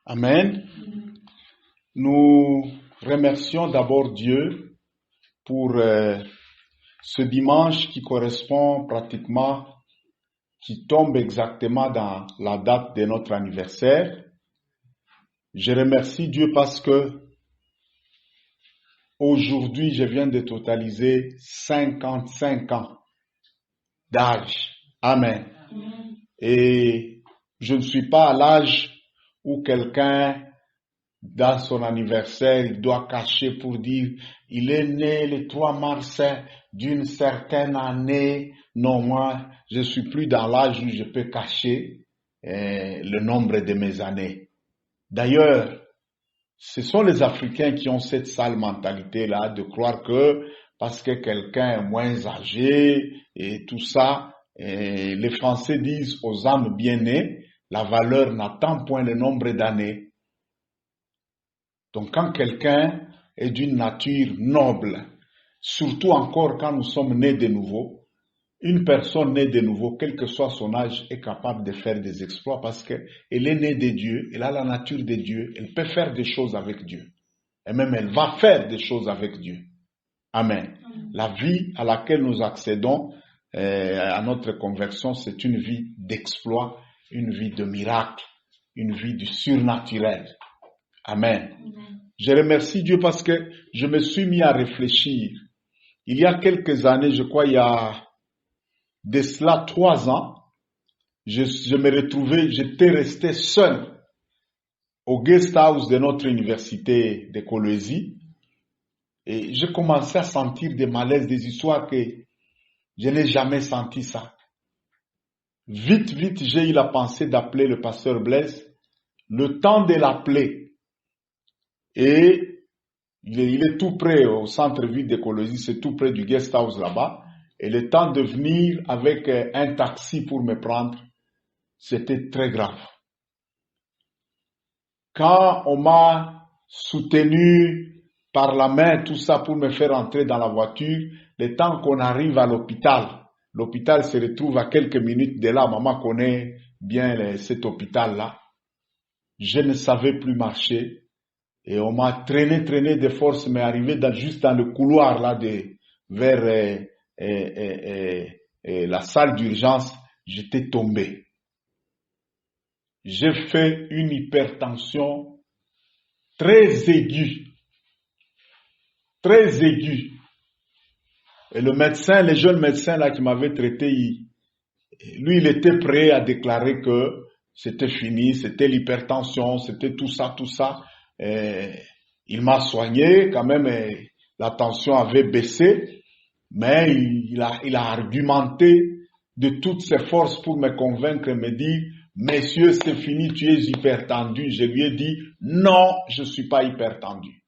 Amen. Nous remercions d'abord Dieu pour ce dimanche qui correspond pratiquement, qui tombe exactement dans la date de notre anniversaire. Je remercie Dieu parce que aujourd'hui, je viens de totaliser 55 ans d'âge. Amen. Et je ne suis pas à l'âge où quelqu'un, dans son anniversaire, il doit cacher pour dire il est né le 3 mars d'une certaine année. Non, moi, je suis plus dans l'âge où je peux cacher le nombre de mes années. D'ailleurs, ce sont les Africains qui ont cette sale mentalité-là de croire que parce que quelqu'un est moins âgé et tout ça, les Français disent aux âmes bien nées, la valeur n'attend point le nombre d'années. Donc quand quelqu'un est d'une nature noble, surtout encore quand nous sommes nés de nouveau, une personne née de nouveau, quel que soit son âge, est capable de faire des exploits parce qu'elle est née de Dieu, elle a la nature de Dieu, elle peut faire des choses avec Dieu. Et même elle va faire des choses avec Dieu. Amen. La vie à laquelle nous accédons à notre conversion, c'est une vie d'exploit, une vie de miracle, une vie du surnaturel. Amen. Je remercie Dieu parce que je me suis mis à réfléchir. Il y a quelques années, je crois il y a de cela 3 ans, je me retrouvais, j'étais resté seul au guest house de notre université de Colosie et je commençais à sentir des malaises, des histoires que je n'ai jamais senti ça. Vite, j'ai eu la pensée d'appeler le pasteur Blaise. Le temps de l'appeler, et il est tout près au centre-ville de Colosie, c'est tout près du guest house là-bas, et le temps de venir avec un taxi pour me prendre, c'était très grave. Quand on m'a soutenu par la main, tout ça pour me faire entrer dans la voiture, le temps qu'on arrive à l'hôpital se retrouve à quelques minutes de là, maman connaît bien cet hôpital-là. Je ne savais plus marcher et on m'a traîné de force, mais arrivé juste dans le couloir là vers la salle d'urgence, j'étais tombé. J'ai fait une hypertension très aiguë. Et le jeune médecin là qui m'avait traité, lui il était prêt à déclarer que c'était fini, c'était l'hypertension, c'était tout ça. Il m'a soigné, quand même, la tension avait baissé, mais il a argumenté de toutes ses forces pour me convaincre et me dire, messieurs, c'est fini, tu es hypertendu. Je lui ai dit, non, je suis pas hypertendu.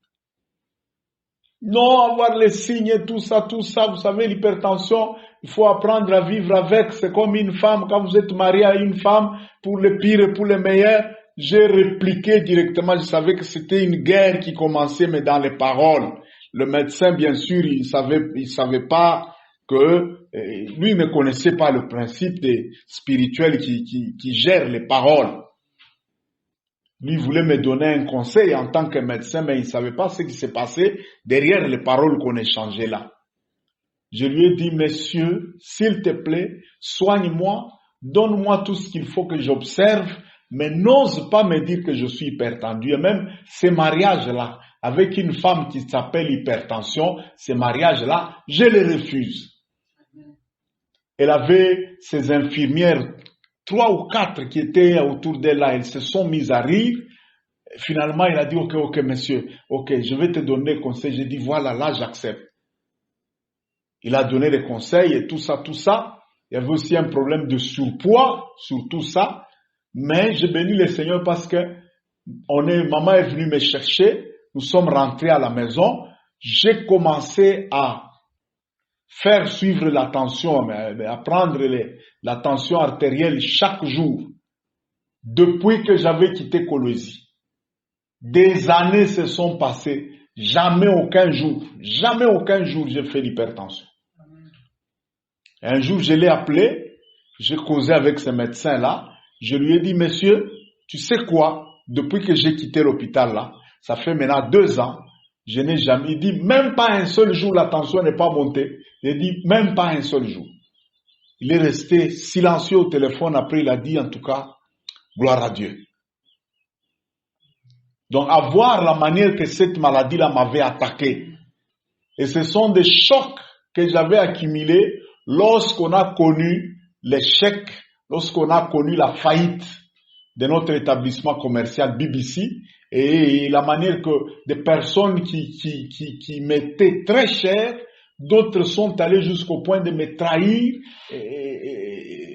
Non, avoir les signes, tout ça, vous savez, l'hypertension, il faut apprendre à vivre avec. C'est comme une femme, quand vous êtes marié à une femme, pour le pire et pour le meilleur, j'ai répliqué directement, je savais que c'était une guerre qui commençait, mais dans les paroles. Le médecin, bien sûr, il savait pas que, lui ne connaissait pas le principe spirituel qui gère les paroles. Lui voulait me donner un conseil en tant que médecin, mais il ne savait pas ce qui s'est passé derrière les paroles qu'on échangeait là. Je lui ai dit, monsieur, s'il te plaît, soigne-moi, donne-moi tout ce qu'il faut que j'observe, mais n'ose pas me dire que je suis hypertendu. Et même ces mariages-là, avec une femme qui s'appelle hypertension, ces mariages-là, je les refuse. Elle avait ses infirmières, 3 ou 4 qui étaient autour d'elle là, elles se sont mises à rire. Finalement, il a dit, ok, monsieur, ok, je vais te donner conseil. J'ai dit, voilà, là, j'accepte. Il a donné des conseils et tout ça. Il y avait aussi un problème de surpoids sur tout ça. Mais je bénis le Seigneur parce que maman est venue me chercher. Nous sommes rentrés à la maison. J'ai commencé à faire suivre la tension, à prendre la tension artérielle chaque jour. Depuis que j'avais quitté Kolwezi. Des années se sont passées. Jamais aucun jour j'ai fait l'hypertension. Un jour, je l'ai appelé, j'ai causé avec ce médecin-là, je lui ai dit, monsieur, tu sais quoi, depuis que j'ai quitté l'hôpital là, ça fait maintenant 2 ans, je n'ai jamais dit, même pas un seul jour la tension n'est pas montée. J'ai dit, même pas un seul jour. Il est resté silencieux au téléphone, après il a dit, en tout cas, gloire à Dieu. Donc, à voir la manière que cette maladie-là m'avait attaqué. Et ce sont des chocs que j'avais accumulés lorsqu'on a connu l'échec, lorsqu'on a connu la faillite de notre établissement commercial BBC et la manière que des personnes qui m'étaient très chères, d'autres sont allées jusqu'au point de me trahir.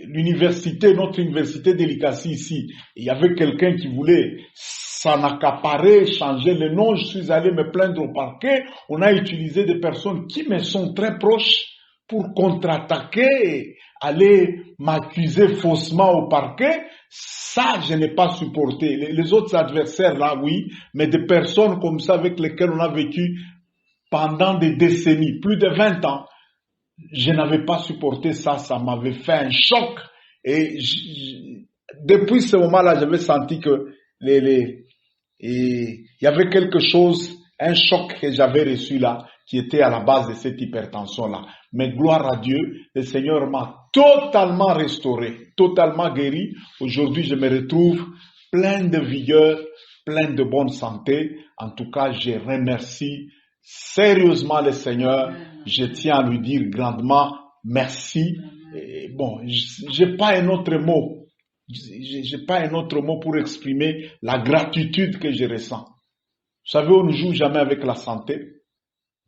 L'université, notre université d'Elikasi ici, il y avait quelqu'un qui voulait s'en accaparer, changer le nom, je suis allé me plaindre au parquet, on a utilisé des personnes qui me sont très proches pour contre-attaquer, aller m'accuser faussement au parquet. Ça, je n'ai pas supporté. Les autres adversaires là, oui, mais des personnes comme ça avec lesquelles on a vécu pendant des décennies, plus de 20 ans, je n'avais pas supporté ça, ça m'avait fait un choc. Et depuis ce moment-là, j'avais senti que il y avait quelque chose, un choc que j'avais reçu là, qui était à la base de cette hypertension-là. Mais gloire à Dieu, le Seigneur m'a totalement restauré, totalement guéri. Aujourd'hui, je me retrouve plein de vigueur, plein de bonne santé. En tout cas, je remercie sérieusement le Seigneur. Je tiens à lui dire grandement merci. Et bon, j'ai pas un autre mot. J'ai pas un autre mot pour exprimer la gratitude que je ressens. Vous savez, on ne joue jamais avec la santé.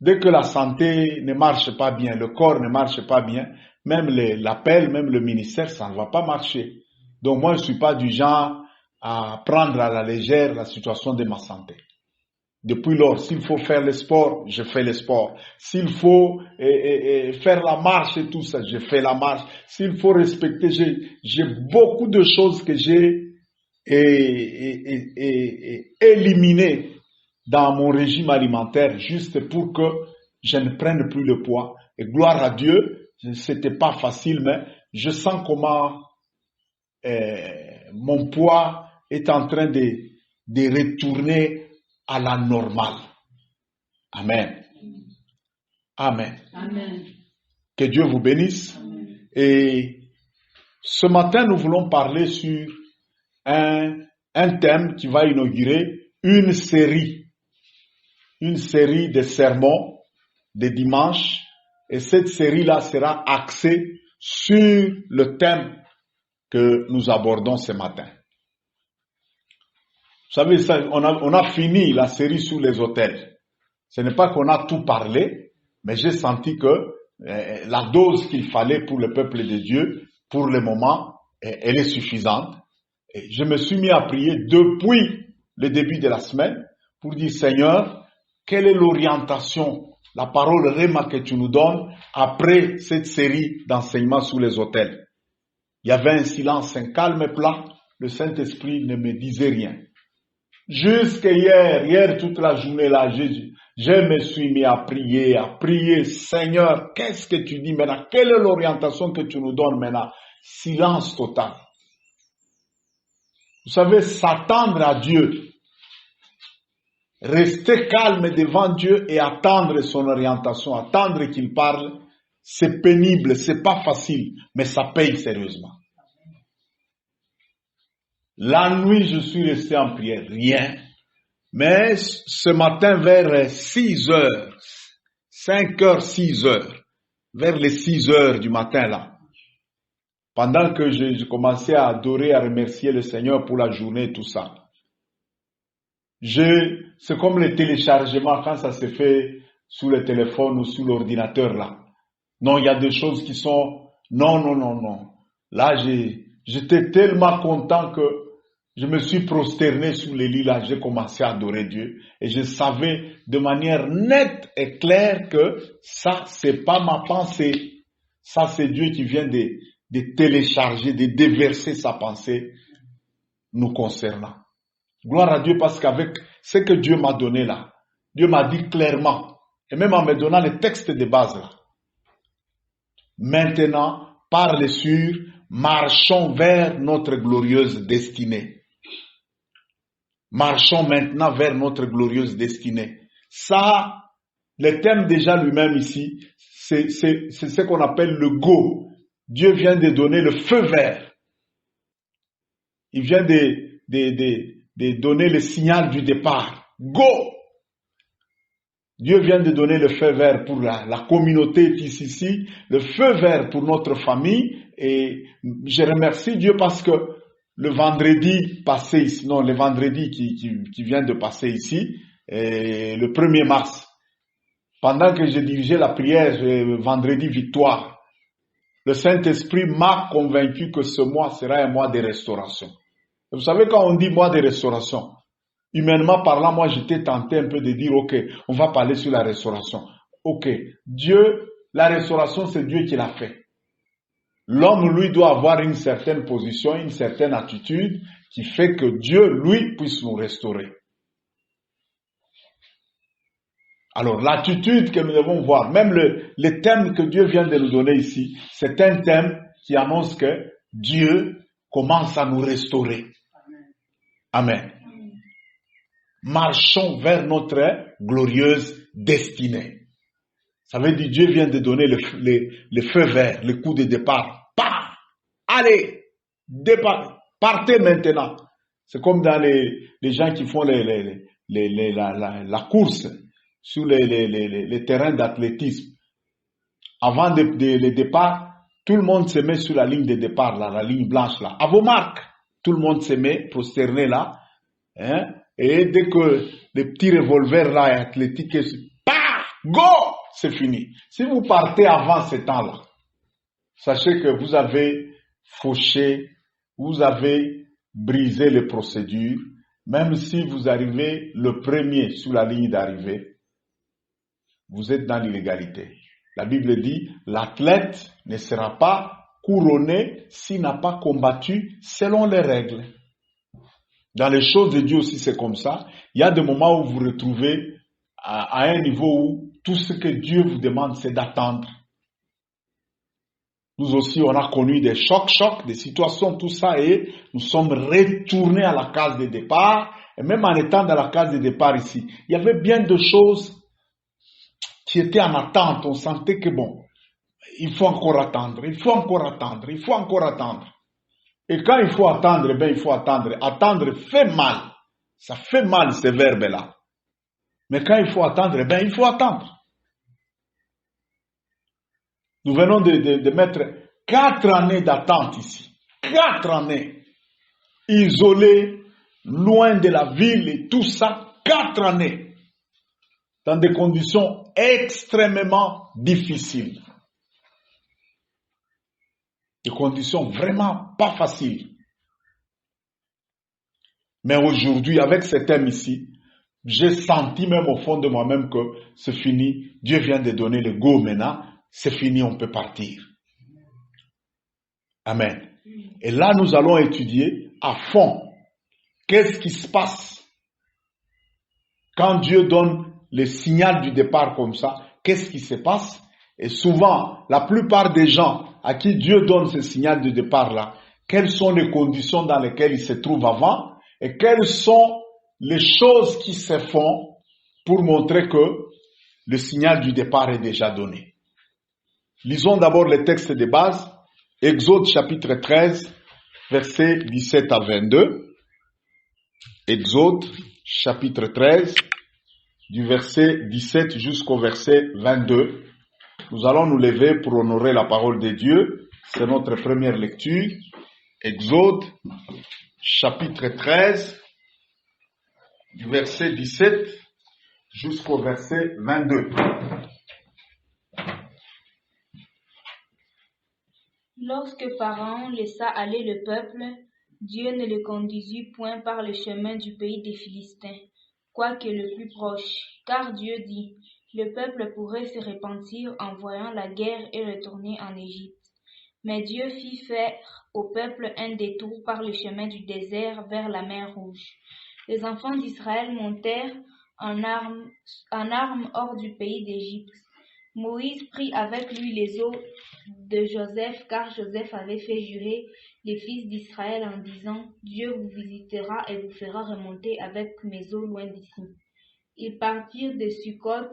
Dès que la santé ne marche pas bien, le corps ne marche pas bien, même l'appel, même le ministère, ça ne va pas marcher. Donc moi, je ne suis pas du genre à prendre à la légère la situation de ma santé. Depuis lors, s'il faut faire le sport, je fais le sport. S'il faut faire la marche et tout ça, je fais la marche. S'il faut respecter, j'ai beaucoup de choses que j'ai éliminées dans mon régime alimentaire juste pour que je ne prenne plus le poids. Et gloire à Dieu, c'était pas facile, mais je sens comment mon poids est en train de retourner à la normale. Amen. Amen. Amen. Que Dieu vous bénisse. Amen. Et ce matin, nous voulons parler sur un thème qui va inaugurer une série de sermons de dimanche. Et cette série-là sera axée sur le thème que nous abordons ce matin. Vous savez, on a fini la série sur les autels. Ce n'est pas qu'on a tout parlé, mais j'ai senti que la dose qu'il fallait pour le peuple de Dieu, pour le moment, elle est suffisante. Et je me suis mis à prier depuis le début de la semaine pour dire, Seigneur, quelle est l'orientation, la parole Réma que tu nous donnes après cette série d'enseignements sur les autels. Il y avait un silence, un calme plat. Le Saint-Esprit ne me disait rien. Jusqu'à hier toute la journée là, je me suis mis à prier, Seigneur, qu'est-ce que tu dis maintenant? Quelle est l'orientation que tu nous donnes maintenant? Silence total. Vous savez, s'attendre à Dieu, rester calme devant Dieu et attendre son orientation, attendre qu'il parle, c'est pénible, c'est pas facile, mais ça paye sérieusement. La nuit, je suis resté en prière, rien. Mais ce matin, vers 6 heures, 5 heures, 6 heures, vers les 6 heures du matin là, pendant que je commençais à adorer, à remercier le Seigneur pour la journée et tout ça, c'est comme le téléchargement quand ça se fait sous le téléphone ou sous l'ordinateur là. Non, il y a des choses qui sont, non. Là, j'étais tellement content que je me suis prosterné sous les lits là, j'ai commencé à adorer Dieu. Et je savais de manière nette et claire que ça, c'est pas ma pensée. Ça, c'est Dieu qui vient de télécharger, de déverser sa pensée nous concernant. Gloire à Dieu parce qu'avec ce que Dieu m'a donné là, Dieu m'a dit clairement, et même en me donnant les textes de base là, maintenant, parle sur, marchons vers notre glorieuse destinée. Marchons maintenant vers notre glorieuse destinée. Ça, le thème déjà lui-même ici, c'est ce qu'on appelle le go. Dieu vient de donner le feu vert. Il vient de donner le signal du départ. Go! Dieu vient de donner le feu vert pour la communauté ici, le feu vert pour notre famille. Et je remercie Dieu parce que le vendredi passé ici, non, le vendredi qui vient de passer ici, le 1er mars, pendant que je dirigeais la prière, vendredi victoire, le Saint-Esprit m'a convaincu que ce mois sera un mois de restauration. Et vous savez, quand on dit mois de restauration, humainement parlant, moi j'étais tenté un peu de dire, ok, on va parler sur la restauration. Ok, Dieu, la restauration c'est Dieu qui l'a fait. L'homme, lui, doit avoir une certaine position, une certaine attitude qui fait que Dieu, lui, puisse nous restaurer. Alors, l'attitude que nous devons voir, même le thème que Dieu vient de nous donner ici, c'est un thème qui annonce que Dieu commence à nous restaurer. Amen. Marchons vers notre glorieuse destinée. Ça veut dire Dieu vient de donner le feu vert, le coup de départ. Bah! Allez, départ, partez maintenant. C'est comme dans les gens qui font la course sur les terrains d'athlétisme. Avant le départ, tout le monde se met sur la ligne de départ, là, la ligne blanche là. À vos marques, tout le monde se met prosterné là. Hein? Et dès que les petits revolvers là athlétiques, bah, go, c'est fini. Si vous partez avant ce temps-là, sachez que vous avez fauché, vous avez brisé les procédures, même si vous arrivez le premier sur la ligne d'arrivée, vous êtes dans l'illégalité. La Bible dit, l'athlète ne sera pas couronné s'il n'a pas combattu selon les règles. Dans les choses de Dieu aussi, c'est comme ça. Il y a des moments où vous vous retrouvez à un niveau où tout ce que Dieu vous demande, c'est d'attendre. Nous aussi, on a connu des chocs, des situations, tout ça, et nous sommes retournés à la case de départ. Et même en étant dans la case de départ ici, il y avait bien de choses qui étaient en attente. On sentait que bon, il faut encore attendre. Et quand il faut attendre, ben il faut attendre. Attendre fait mal. Ça fait mal ces verbes-là. Mais quand il faut attendre, ben il faut attendre. Nous venons de mettre 4 années d'attente ici. 4 années. Isolés, loin de la ville et tout ça. 4 années. Dans des conditions extrêmement difficiles. Des conditions vraiment pas faciles. Mais aujourd'hui, avec ce thème ici, j'ai senti même au fond de moi-même que c'est fini. Dieu vient de donner le go maintenant. C'est fini, on peut partir. Amen. Et là, nous allons étudier à fond qu'est-ce qui se passe quand Dieu donne le signal du départ comme ça. Qu'est-ce qui se passe? Et souvent, la plupart des gens à qui Dieu donne ce signal de départ-là, quelles sont les conditions dans lesquelles ils se trouvent avant et quelles sont les choses qui se font pour montrer que le signal du départ est déjà donné. Lisons d'abord les textes de base. Exode chapitre 13, versets 17 à 22. Exode, chapitre 13, du verset 17 jusqu'au verset 22. Nous allons nous lever pour honorer la parole de Dieu. C'est notre première lecture. Exode, chapitre 13, du verset 17 jusqu'au verset 22. Lorsque Pharaon laissa aller le peuple, Dieu ne le conduisit point par le chemin du pays des Philistins, quoique le plus proche, car Dieu dit, le peuple pourrait se repentir en voyant la guerre et retourner en Égypte. Mais Dieu fit faire au peuple un détour par le chemin du désert vers la mer Rouge. Les enfants d'Israël montèrent en armes hors du pays d'Égypte. Moïse prit avec lui les os de Joseph, car Joseph avait fait jurer les fils d'Israël en disant, Dieu vous visitera et vous fera remonter avec mes os loin d'ici. Ils partirent de Sukkot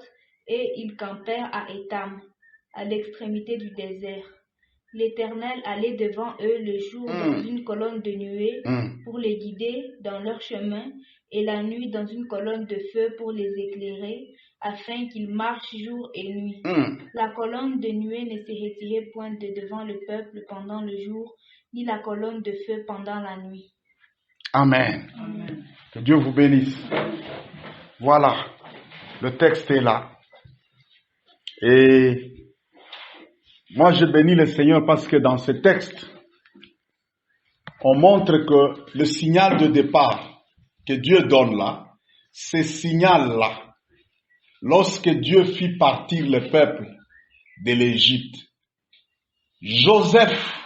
et ils campèrent à Étam, à l'extrémité du désert. L'Éternel allait devant eux le jour dans une colonne de nuée pour les guider dans leur chemin, et la nuit dans une colonne de feu pour les éclairer, afin qu'ils marchent jour et nuit. La colonne de nuée ne se retirait point de devant le peuple pendant le jour, ni la colonne de feu pendant la nuit. Amen. Amen. Que Dieu vous bénisse. Voilà, le texte est là. Et moi, je bénis le Seigneur parce que dans ce texte, on montre que le signal de départ que Dieu donne là, ce signal-là, lorsque Dieu fit partir le peuple de l'Égypte, Joseph,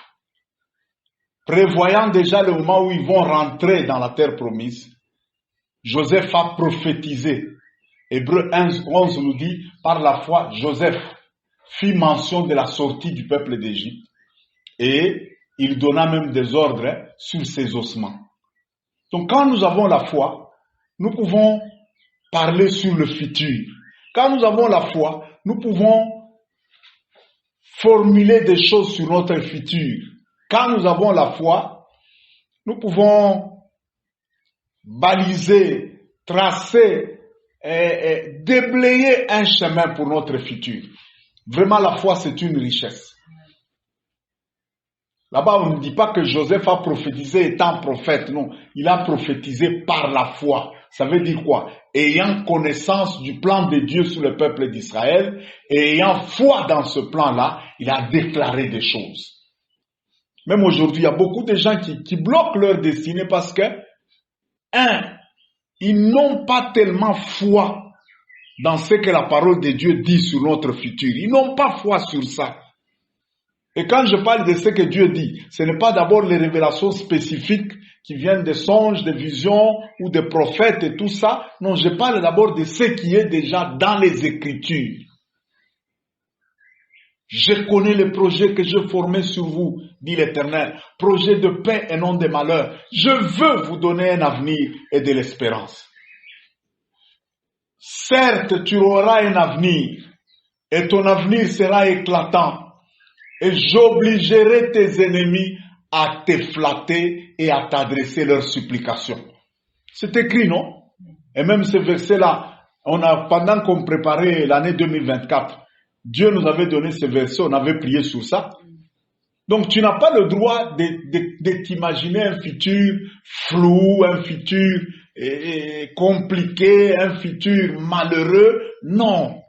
prévoyant déjà le moment où ils vont rentrer dans la terre promise, Joseph a prophétisé. Hébreux 11 nous dit, par la foi, Joseph fit mention de la sortie du peuple d'Égypte et il donna même des ordres sur ses ossements. Donc quand nous avons la foi, nous pouvons parler sur le futur. Quand nous avons la foi, nous pouvons formuler des choses sur notre futur. Quand nous avons la foi, nous pouvons baliser, tracer et déblayer un chemin pour notre futur. Vraiment, la foi, c'est une richesse. Là-bas, on ne dit pas que Joseph a prophétisé étant prophète. Non, il a prophétisé par la foi. Ça veut dire quoi? Ayant connaissance du plan de Dieu sur le peuple d'Israël et ayant foi dans ce plan-là, il a déclaré des choses. Même aujourd'hui, il y a beaucoup de gens qui bloquent leur destinée parce que, ils n'ont pas tellement foi dans ce que la parole de Dieu dit sur notre futur. Ils n'ont pas foi sur ça. Et quand je parle de ce que Dieu dit, ce n'est pas d'abord les révélations spécifiques qui viennent des songes, des visions ou des prophètes et tout ça. Non, je parle d'abord de ce qui est déjà dans les Écritures. Je connais les projets que je formais sur vous, dit l'Éternel. Projets de paix et non de malheur. Je veux vous donner un avenir et de l'espérance. Certes, tu auras un avenir et ton avenir sera éclatant. Et j'obligerai tes ennemis à te flatter et à t'adresser leurs supplications. C'est écrit, non? Et même ce verset-là, pendant qu'on préparait l'année 2024, Dieu nous avait donné ce verset, on avait prié sur ça. Donc tu n'as pas le droit de t'imaginer un futur flou, un futur compliqué, un futur malheureux. Non.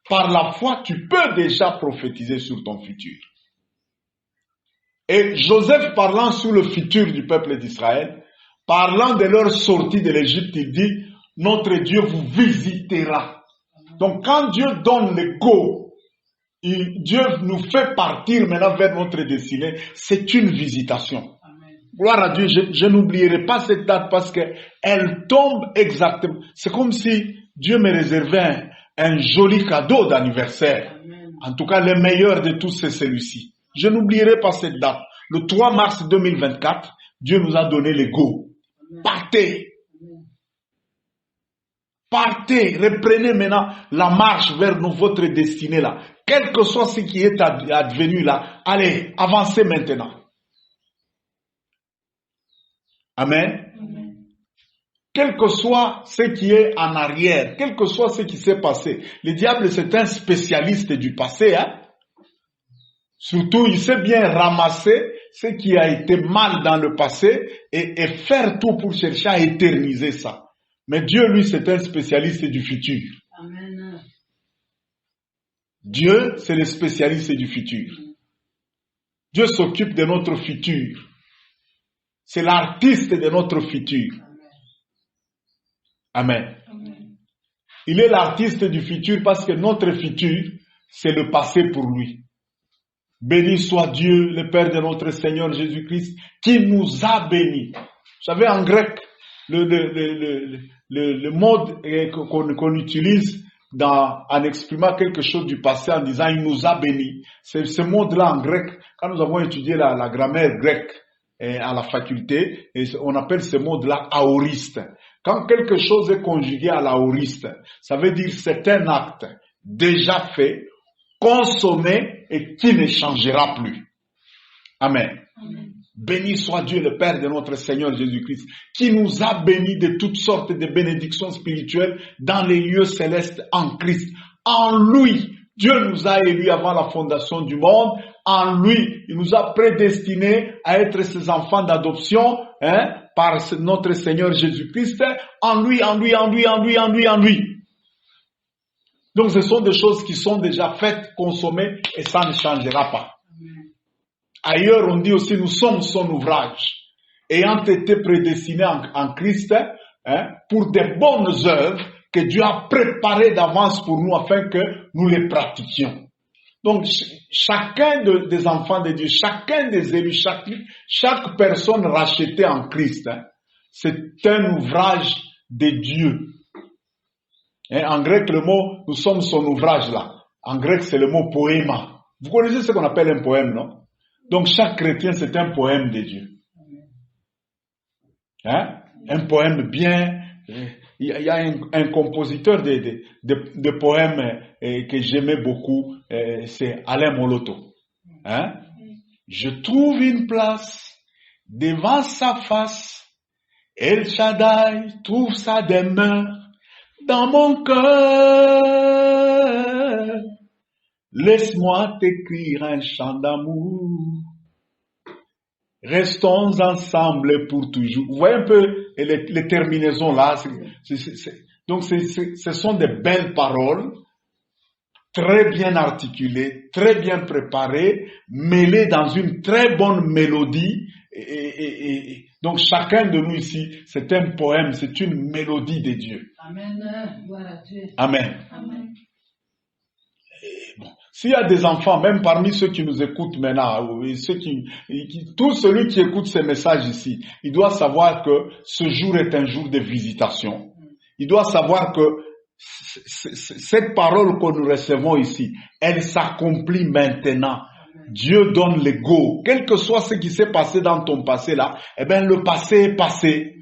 Par la foi, tu peux déjà prophétiser sur ton futur. Et Joseph, parlant sur le futur du peuple d'Israël, parlant de leur sortie de l'Égypte, il dit, notre Dieu vous visitera. Donc quand Dieu donne le go, Dieu nous fait partir maintenant vers notre destinée, c'est une visitation. Amen. Gloire à Dieu, je n'oublierai pas cette date parce qu'elle tombe exactement. C'est comme si Dieu me réservait un joli cadeau d'anniversaire. En tout cas, le meilleur de tous, c'est celui-ci. Je n'oublierai pas cette date. Le 3 mars 2024, Dieu nous a donné le go. Partez. Partez. Reprenez maintenant la marche vers votre destinée là. Quel que soit ce qui est advenu là, allez, avancez maintenant. Amen. quel que soit ce qui est en arrière, quel que soit ce qui s'est passé. Le diable, c'est un spécialiste du passé, hein. Surtout, il sait bien ramasser ce qui a été mal dans le passé et faire tout pour chercher à éterniser ça. Mais Dieu, lui, c'est un spécialiste du futur. Amen. Dieu, c'est le spécialiste du futur. Dieu s'occupe de notre futur. C'est l'artiste de notre futur. Amen. Amen. Il est l'artiste du futur parce que notre futur, c'est le passé pour lui. Béni soit Dieu, le Père de notre Seigneur Jésus-Christ, qui nous a bénis. Vous savez, en grec, le mode qu'on utilise en exprimant quelque chose du passé en disant il nous a bénis. C'est ce mode-là en grec. Quand nous avons étudié la grammaire grecque à la faculté, on appelle ce mode-là aoriste. Quand quelque chose est conjugué à l'aoriste, ça veut dire c'est un acte déjà fait, consommé et qui ne changera plus. Amen. Amen. Béni soit Dieu, le Père de notre Seigneur Jésus-Christ, qui nous a bénis de toutes sortes de bénédictions spirituelles dans les lieux célestes en Christ. En lui, Dieu nous a élus avant la fondation du monde. En lui, il nous a prédestinés à être ses enfants d'adoption, par notre Seigneur Jésus-Christ. En lui. Donc ce sont des choses qui sont déjà faites, consommées, et ça ne changera pas. Ailleurs, on dit aussi, nous sommes son ouvrage, ayant été prédestinés en Christ, pour des bonnes œuvres que Dieu a préparées d'avance pour nous afin que nous les pratiquions. Donc, chacun des enfants de Dieu, chacun des élus, chaque personne rachetée en Christ, c'est un ouvrage de Dieu. En grec, le mot, nous sommes son ouvrage là. En grec, c'est le mot poéma. Vous connaissez ce qu'on appelle un poème, non? Donc, chaque chrétien, c'est un poème de Dieu. Un poème bien. Il y a un compositeur de poèmes que j'aimais beaucoup, c'est Alain Moloto. Je trouve une place devant sa face. El Shaddai trouve sa demeure dans mon cœur. Laisse-moi t'écrire un chant d'amour. Restons ensemble pour toujours. Vous voyez un peu les terminaisons là. Donc ce sont des belles paroles, très bien articulées, très bien préparées, mêlées dans une très bonne mélodie. Donc chacun de nous ici, c'est un poème, c'est une mélodie de Dieu. Amen. Gloire à Dieu. Amen. Amen. Bon. S'il y a des enfants, même parmi ceux qui nous écoutent maintenant, tout celui qui écoute ces messages ici, il doit savoir que ce jour est un jour de visitation. Il doit savoir que cette parole que nous recevons ici, elle s'accomplit maintenant. Dieu donne le go. Quel que soit ce qui s'est passé dans ton passé là, le passé est passé.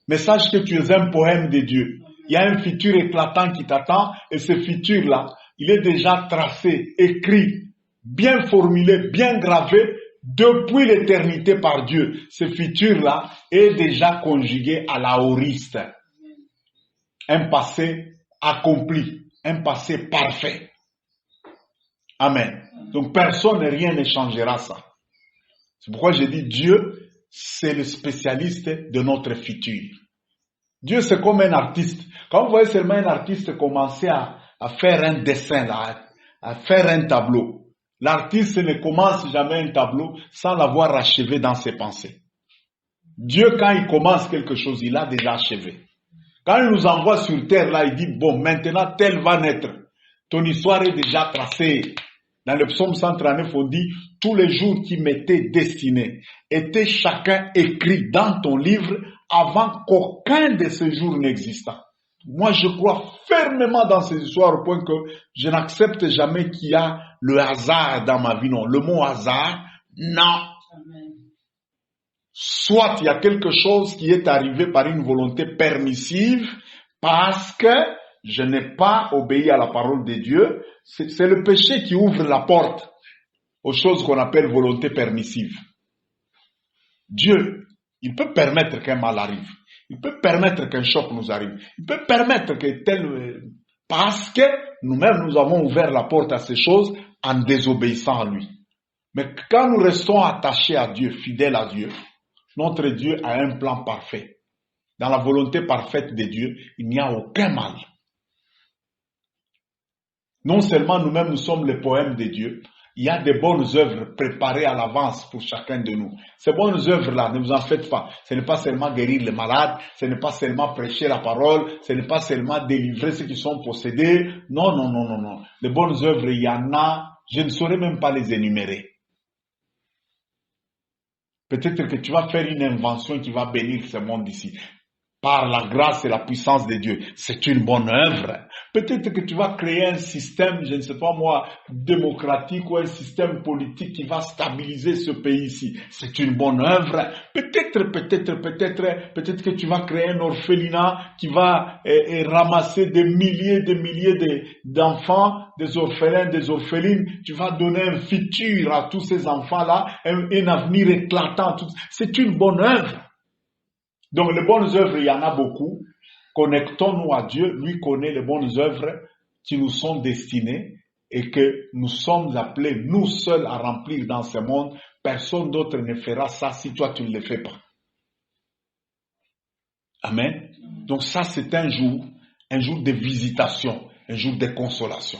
Mais sache que tu es un poème de Dieu. Il y a un futur éclatant qui t'attend et ce futur là, il est déjà tracé, écrit, bien formulé, bien gravé depuis l'éternité par Dieu. Ce futur-là est déjà conjugué à l'aoriste. Un passé accompli, un passé parfait. Amen. Donc personne et rien ne changera ça. C'est pourquoi j'ai dit Dieu, c'est le spécialiste de notre futur. Dieu, c'est comme un artiste. Quand vous voyez seulement un artiste commencer à faire un dessin, là, à faire un tableau. L'artiste ne commence jamais un tableau sans l'avoir achevé dans ses pensées. Dieu, quand il commence quelque chose, il a déjà achevé. Quand il nous envoie sur terre, là, il dit, bon, maintenant, tel va naître. Ton histoire est déjà tracée. Dans le psaume 139, on dit, tous les jours qui m'étaient destinés étaient chacun écrit dans ton livre avant qu'aucun de ces jours n'existât. Moi, je crois fermement dans ces histoires au point que je n'accepte jamais qu'il y a le hasard dans ma vie. Non, le mot hasard, non. Amen. Soit il y a quelque chose qui est arrivé par une volonté permissive parce que je n'ai pas obéi à la parole de Dieu. C'est le péché qui ouvre la porte aux choses qu'on appelle volonté permissive. Dieu, il peut permettre qu'un mal arrive. Il peut permettre qu'un choc nous arrive. Il peut permettre que parce que nous-mêmes nous avons ouvert la porte à ces choses en désobéissant à lui. Mais quand nous restons attachés à Dieu, fidèles à Dieu, notre Dieu a un plan parfait. Dans la volonté parfaite de Dieu, il n'y a aucun mal. Non seulement nous-mêmes nous sommes les poèmes de Dieu, il y a des bonnes œuvres préparées à l'avance pour chacun de nous. Ces bonnes œuvres-là, ne vous en faites pas. Ce n'est pas seulement guérir les malades, ce n'est pas seulement prêcher la parole, ce n'est pas seulement délivrer ceux qui sont possédés. Non, non, non, non, non. Les bonnes œuvres, il y en a, je ne saurais même pas les énumérer. Peut-être que tu vas faire une invention qui va bénir ce monde ici. Par la grâce et la puissance de Dieu. C'est une bonne œuvre. Peut-être que tu vas créer un système, je ne sais pas moi, démocratique ou un système politique qui va stabiliser ce pays ici. C'est une bonne œuvre. Peut-être que tu vas créer un orphelinat qui va ramasser des milliers d'enfants, des orphelins, des orphelines. Tu vas donner un futur à tous ces enfants-là, un avenir éclatant. C'est une bonne œuvre. Donc les bonnes œuvres, il y en a beaucoup. Connectons-nous à Dieu. Lui connaît les bonnes œuvres qui nous sont destinées et que nous sommes appelés, nous seuls, à remplir dans ce monde. Personne d'autre ne fera ça si toi tu ne le fais pas. Amen. Donc ça, c'est un jour de visitation, un jour de consolation.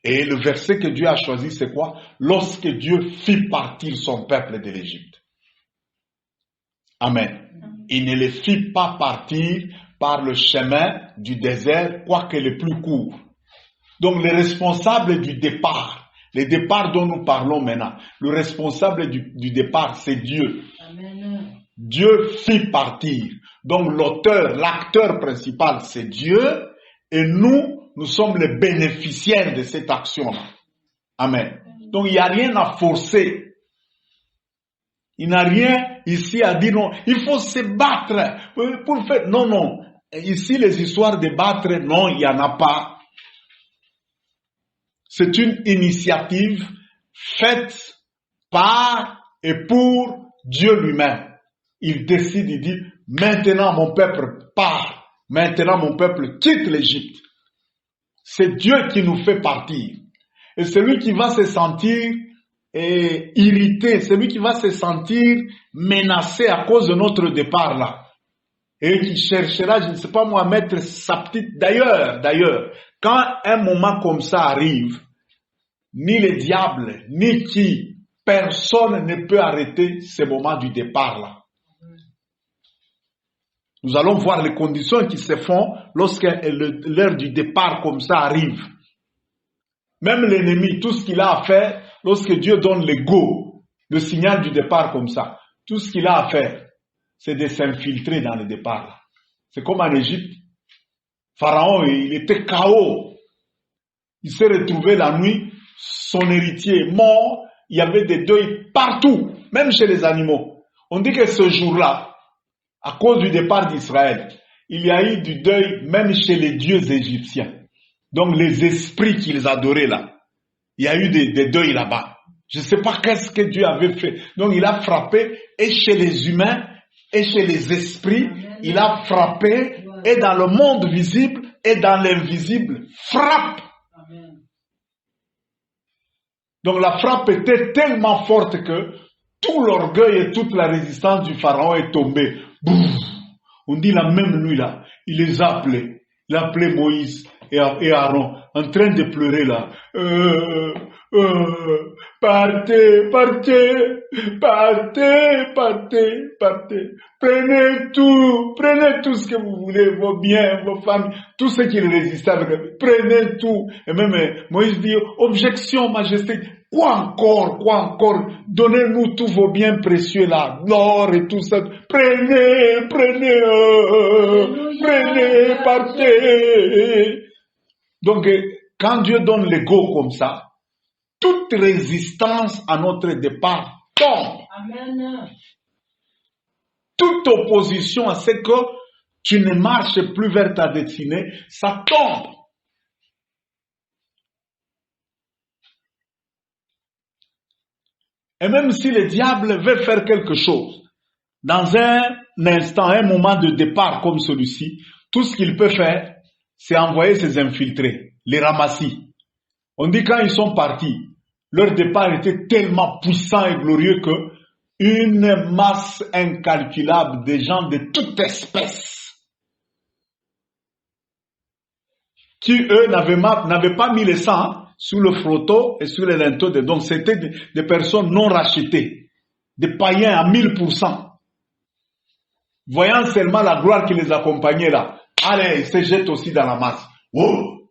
Et le verset que Dieu a choisi, c'est quoi? Lorsque Dieu fit partir son peuple de l'Égypte. Amen. Il ne les fit pas partir par le chemin du désert, quoique le plus court. Donc le responsable du départ, le départ dont nous parlons maintenant, le responsable du départ, c'est Dieu. Amen. Dieu fit partir. Donc l'acteur principal, c'est Dieu, et nous sommes les bénéficiaires de cette action-là. Amen. Donc il n'y a rien à forcer. Il n'y a rien ici à dire non, il faut se battre pour faire. Non, non. Ici, les histoires de battre, non, il n'y en a pas. C'est une initiative faite par et pour Dieu lui-même. Il décide, il dit, maintenant mon peuple part. Maintenant mon peuple quitte l'Égypte. C'est Dieu qui nous fait partir. Et celui qui va se sentir irrité, celui qui va se sentir menacé à cause de notre départ là, et qui cherchera, je ne sais pas moi, à mettre sa petite... D'ailleurs, quand un moment comme ça arrive, ni le diable, ni qui, personne ne peut arrêter ce moment du départ là. Nous allons voir les conditions qui se font lorsque l'heure du départ comme ça arrive. Même l'ennemi, tout ce qu'il a à faire, lorsque Dieu donne le go, le signal du départ comme ça, tout ce qu'il a à faire, c'est de s'infiltrer dans le départ. C'est comme en Égypte. Pharaon, il était KO. Il s'est retrouvé la nuit, son héritier est mort, il y avait des deuils partout, même chez les animaux. On dit que ce jour-là, à cause du départ d'Israël, il y a eu du deuil même chez les dieux égyptiens. Donc les esprits qu'ils adoraient là. Il y a eu des deuils là-bas. Je ne sais pas qu'est-ce que Dieu avait fait. Donc il a frappé et chez les humains et chez les esprits. Il a frappé et dans le monde visible et dans l'invisible. Frappe. Donc la frappe était tellement forte que tout l'orgueil et toute la résistance du pharaon est tombée. Bouf. On dit la même nuit là, il les a appelés. Il a appelé Moïse et Aaron en train de pleurer là. Partez. Prenez tout ce que vous voulez, vos biens, vos femmes, tout ce qui résiste avec. Prenez tout. Et même Moïse dit, objection, majesté. Quoi encore? Donnez-nous tous vos biens précieux là, l'or et tout ça. Prenez, partez. Donc, quand Dieu donne le go comme ça, toute résistance à notre départ tombe. Amen. Toute opposition à ce que tu ne marches plus vers ta destinée, ça tombe. Et même si le diable veut faire quelque chose, dans un instant, un moment de départ comme celui-ci, tout ce qu'il peut faire, c'est envoyer ses infiltrés, les ramasser. On dit quand ils sont partis, leur départ était tellement puissant et glorieux que une masse incalculable de gens de toute espèce qui, eux, n'avaient pas mis le sang sur le frotteau et sur les linteaux. Donc, c'était des personnes non rachetées, des païens à 1000%. Voyant seulement la gloire qui les accompagnait là, allez, ils se jettent aussi dans la masse. Oh,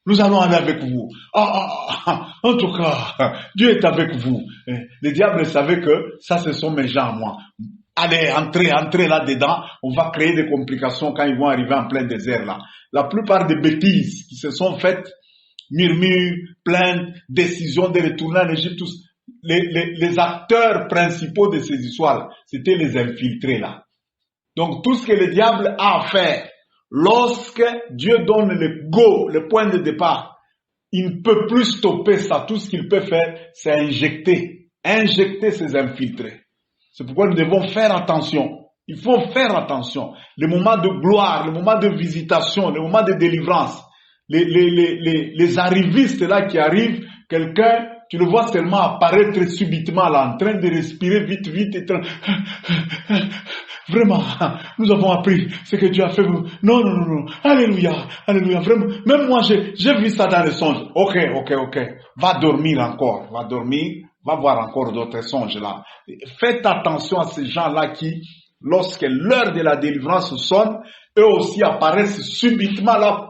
nous allons aller avec vous. En tout cas, Dieu est avec vous. Le diable savait que ça, ce sont mes gens à moi. Allez, entrez là-dedans. On va créer des complications quand ils vont arriver en plein désert là. La plupart des bêtises qui se sont faites, murmures, plaintes, décisions de retourner en Égypte, tous, les acteurs principaux de ces histoires, c'était les infiltrés là. Donc tout ce que le diable a à faire, lorsque Dieu donne le go, le point de départ, il ne peut plus stopper ça. Tout ce qu'il peut faire, c'est injecter ces infiltrés. C'est pourquoi nous devons faire attention. Il faut faire attention. Les moments de gloire, les moments de visitation, les moments de délivrance, les arrivistes là qui arrivent, quelqu'un, tu le vois seulement apparaître subitement là, en train de respirer vite, et vraiment, nous avons appris ce que Dieu a fait. Non. Alléluia. Vraiment. Même moi, j'ai vu ça dans les songes. Ok. Va dormir encore. Va voir encore d'autres songes là. Faites attention à ces gens-là qui, lorsque l'heure de la délivrance sonne, eux aussi apparaissent subitement là.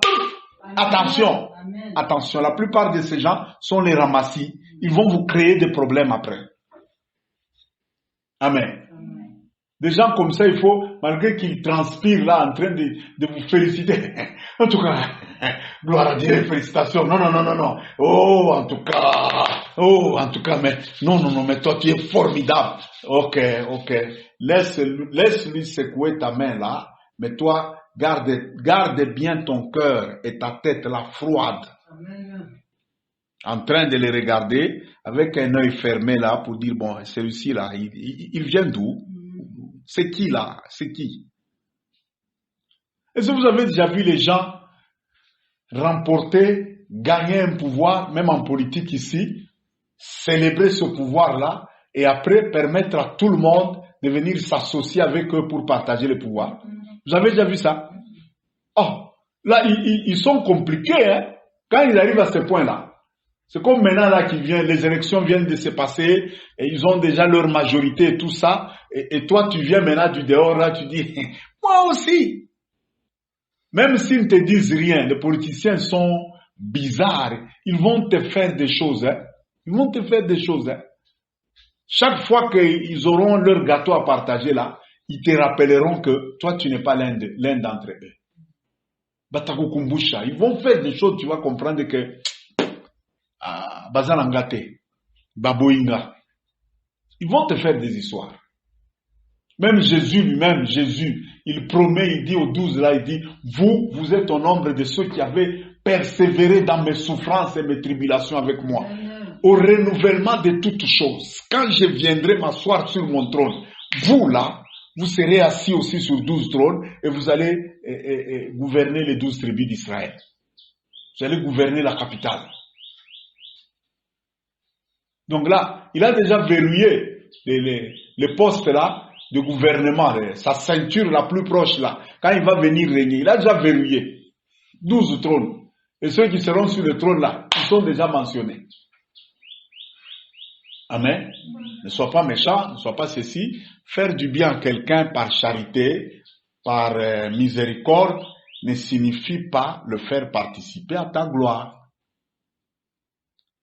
Attention. Amen. Attention. La plupart de ces gens sont les ramassis. Ils vont vous créer des problèmes après. Amen. Des gens comme ça, il faut, malgré qu'ils transpirent là, en train de vous féliciter. En tout cas, gloire à Dieu, félicitations. Non. Oh, en tout cas, mais, non, mais toi, tu es formidable. Ok. Laisse-lui secouer ta main là, mais toi, garde bien ton cœur et ta tête là, froide. Amen. En train de les regarder, avec un œil fermé là, pour dire, bon, celui-ci là, il vient d'où? C'est qui là? C'est qui? Est-ce que vous avez déjà vu les gens remporter, gagner un pouvoir, même en politique ici, célébrer ce pouvoir-là, et après permettre à tout le monde de venir s'associer avec eux pour partager le pouvoir? Vous avez déjà vu ça? Oh, là, ils sont compliqués, hein, quand ils arrivent à ce point-là. C'est comme maintenant là les élections viennent de se passer et ils ont déjà leur majorité et tout ça. Et toi, tu viens maintenant du dehors là, tu dis, moi aussi. Même s'ils ne te disent rien, les politiciens sont bizarres. Ils vont te faire des choses, hein. Chaque fois qu'ils auront leur gâteau à partager là, ils te rappelleront que toi, tu n'es pas l'un d'entre eux. Batako Kumbusha. Ils vont faire des choses, tu vas comprendre que Bazalangate, Baboinga. Ils vont te faire des histoires. Même Jésus lui-même, il promet, il dit aux 12 là, il dit, vous êtes au nombre de ceux qui avaient persévéré dans mes souffrances et mes tribulations avec moi. Au renouvellement de toutes choses. Quand je viendrai m'asseoir sur mon trône, vous là, vous serez assis aussi sur 12 trônes et vous allez gouverner les 12 tribus d'Israël. Vous allez gouverner la capitale. Donc là, il a déjà verrouillé les postes là de gouvernement, sa ceinture la plus proche là. Quand il va venir régner, il a déjà verrouillé 12 trônes. Et ceux qui seront sur le trône là, ils sont déjà mentionnés. Amen. Ne sois pas méchant, ne sois pas ceci. Faire du bien à quelqu'un par charité, par miséricorde, ne signifie pas le faire participer à ta gloire.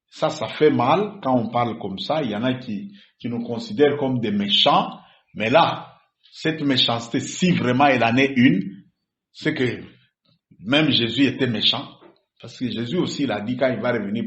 Ça fait mal quand on parle comme ça. Il y en a qui nous considèrent comme des méchants. Mais là, cette méchanceté, si vraiment elle en est une, c'est que même Jésus était méchant. Parce que Jésus aussi, il a dit quand il va revenir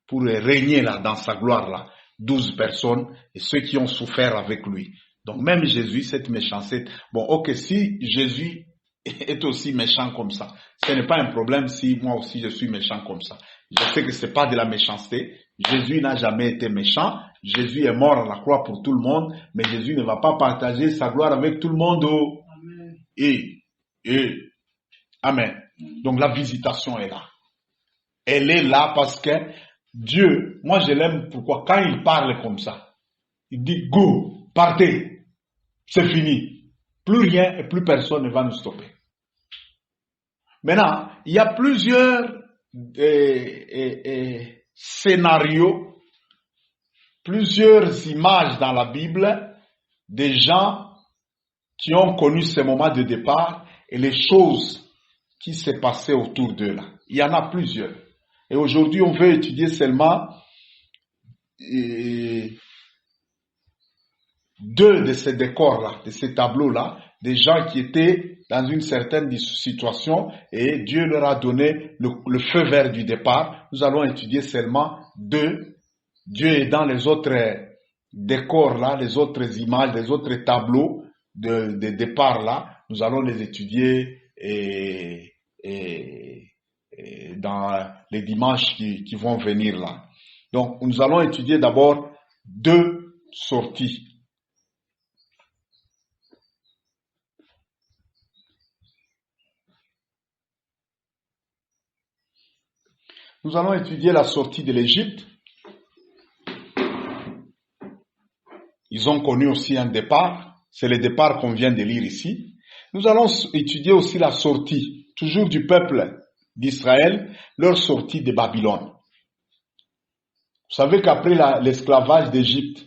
pour régner là, dans sa gloire là, 12 personnes et ceux qui ont souffert avec lui. Donc même Jésus, cette méchanceté, bon ok, si Jésus est aussi méchant comme ça, ce n'est pas un problème si moi aussi je suis méchant comme ça. Je sais que c'est pas de la méchanceté. Jésus n'a jamais été méchant Jésus est mort à la croix pour tout le monde, mais Jésus ne va pas partager sa gloire avec tout le monde. Amen. Amen. Donc la visitation est là. Elle est là parce que Dieu, moi je l'aime pourquoi quand il parle comme ça, il dit go, partez, c'est fini. Plus rien et plus personne ne va nous stopper. Maintenant, il y a plusieurs scénarios, plusieurs images dans la Bible des gens qui ont connu ce moment de départ et les choses qui s'est passées autour d'eux là. Il y en a plusieurs. Et aujourd'hui, on veut étudier seulement deux de ces décors-là, de ces tableaux-là, des gens qui étaient dans une certaine situation et Dieu leur a donné le feu vert du départ. Nous allons étudier seulement deux. Dieu est dans les autres décors-là, les autres images, les autres tableaux de départ-là. Nous allons les étudier dans les dimanches qui vont venir là. Donc, nous allons étudier d'abord deux sorties. Nous allons étudier la sortie de l'Égypte. Ils ont connu aussi un départ. C'est le départ qu'on vient de lire ici. Nous allons étudier aussi la sortie, toujours du peuple d'Israël, leur sortie de Babylone. Vous savez qu'après l'esclavage d'Égypte,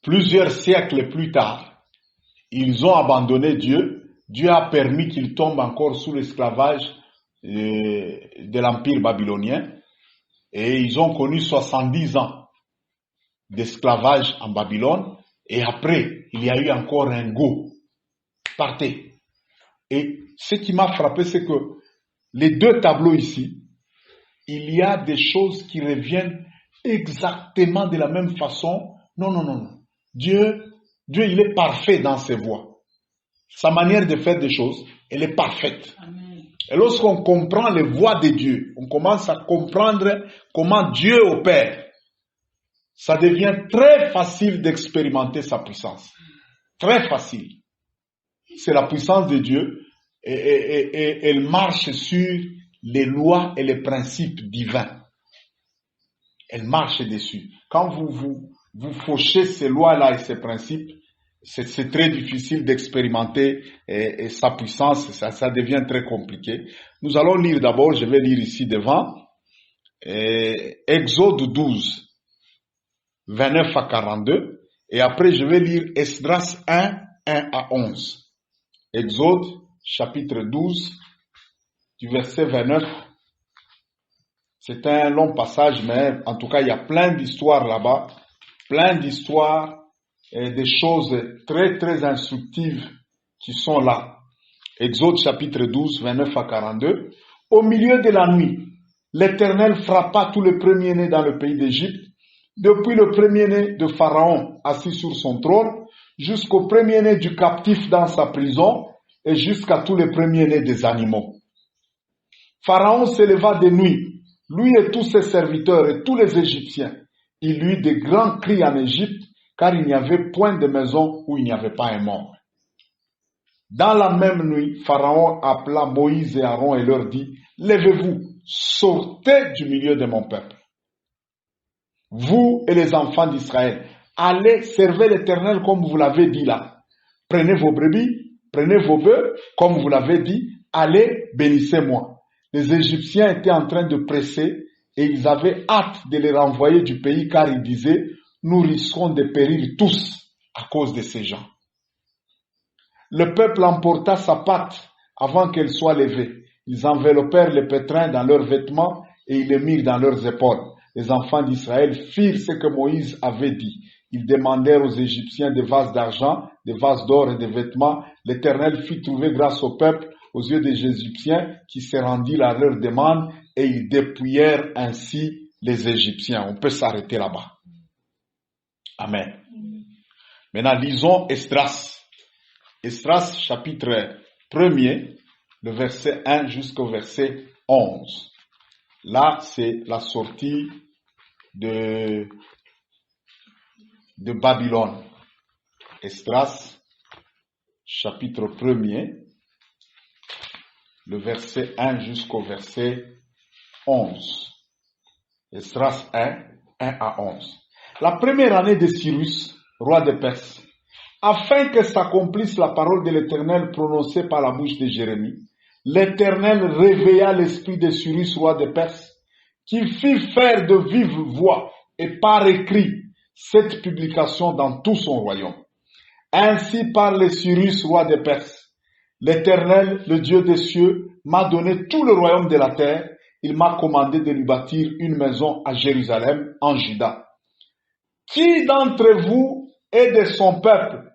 plusieurs siècles plus tard, ils ont abandonné Dieu. Dieu a permis qu'ils tombent encore sous l'esclavage de l'Empire babylonien. Et ils ont connu 70 ans d'esclavage en Babylone. Et après, il y a eu encore un go. Partez. Et ce qui m'a frappé, c'est que les deux tableaux ici, il y a des choses qui reviennent exactement de la même façon. Non. Dieu, il est parfait dans ses voies. Sa manière de faire des choses, elle est parfaite. Amen. Et lorsqu'on comprend les voies de Dieu, on commence à comprendre comment Dieu opère. Ça devient très facile d'expérimenter sa puissance. Très facile. C'est la puissance de Dieu et elle marche sur les lois et les principes divins. Elle marche dessus. Quand vous fauchez ces lois-là et ces principes, c'est très difficile d'expérimenter sa puissance, ça devient très compliqué. Nous allons lire d'abord, je vais lire ici devant, Exode 12, 29 à 42, et après je vais lire Esdras 1, 1 à 11. Exode, chapitre 12, du verset 29. C'est un long passage, mais en tout cas, il y a plein d'histoires là-bas, plein d'histoires et des choses très, très instructives qui sont là. Exode, chapitre 12, 29 à 42. Au milieu de la nuit, l'Éternel frappa tous les premiers-nés dans le pays d'Égypte, depuis le premier-né de Pharaon assis sur son trône, jusqu'au premier-né du captif dans sa prison, et jusqu'à tous les premiers-nés des animaux. Pharaon s'éleva de nuit, lui et tous ses serviteurs et tous les Égyptiens. Il eut de grands cris en Égypte, car il n'y avait point de maison où il n'y avait pas un mort. Dans la même nuit, Pharaon appela Moïse et Aaron et leur dit, « Levez-vous, sortez du milieu de mon peuple. Vous et les enfants d'Israël, allez servir l'Éternel comme vous l'avez dit là. Prenez vos brebis, prenez vos bœufs, comme vous l'avez dit, allez, bénissez-moi. » Les Égyptiens étaient en train de presser et ils avaient hâte de les renvoyer du pays car ils disaient, nous risquons de périr tous à cause de ces gens. Le peuple emporta sa pâte avant qu'elle soit levée. Ils enveloppèrent les pétrins dans leurs vêtements et ils les mirent dans leurs épaules. Les enfants d'Israël firent ce que Moïse avait dit. Ils demandèrent aux Égyptiens des vases d'argent, des vases d'or et des vêtements. L'Éternel fit trouver grâce au peuple aux yeux des Égyptiens qui se rendirent à leur demande et ils dépouillèrent ainsi les Égyptiens. On peut s'arrêter là-bas. Amen. Maintenant, lisons Esdras. Esdras, chapitre 1er, le verset 1 jusqu'au verset 11. Là, c'est la sortie de de Babylone. Esdras, chapitre 1er, le verset 1 jusqu'au verset 11. Esdras 1, 1 à 11. La première année de Cyrus, roi de Perse, afin que s'accomplisse la parole de l'Éternel prononcée par la bouche de Jérémie, l'Éternel réveilla l'esprit de Cyrus, roi de Perse, qui fit faire de vive voix et par écrit cette publication dans tout son royaume. Ainsi parle Cyrus, roi de Perse. L'Éternel, le Dieu des cieux, m'a donné tout le royaume de la terre. Il m'a commandé de lui bâtir une maison à Jérusalem, en Juda. Qui d'entre vous est de son peuple?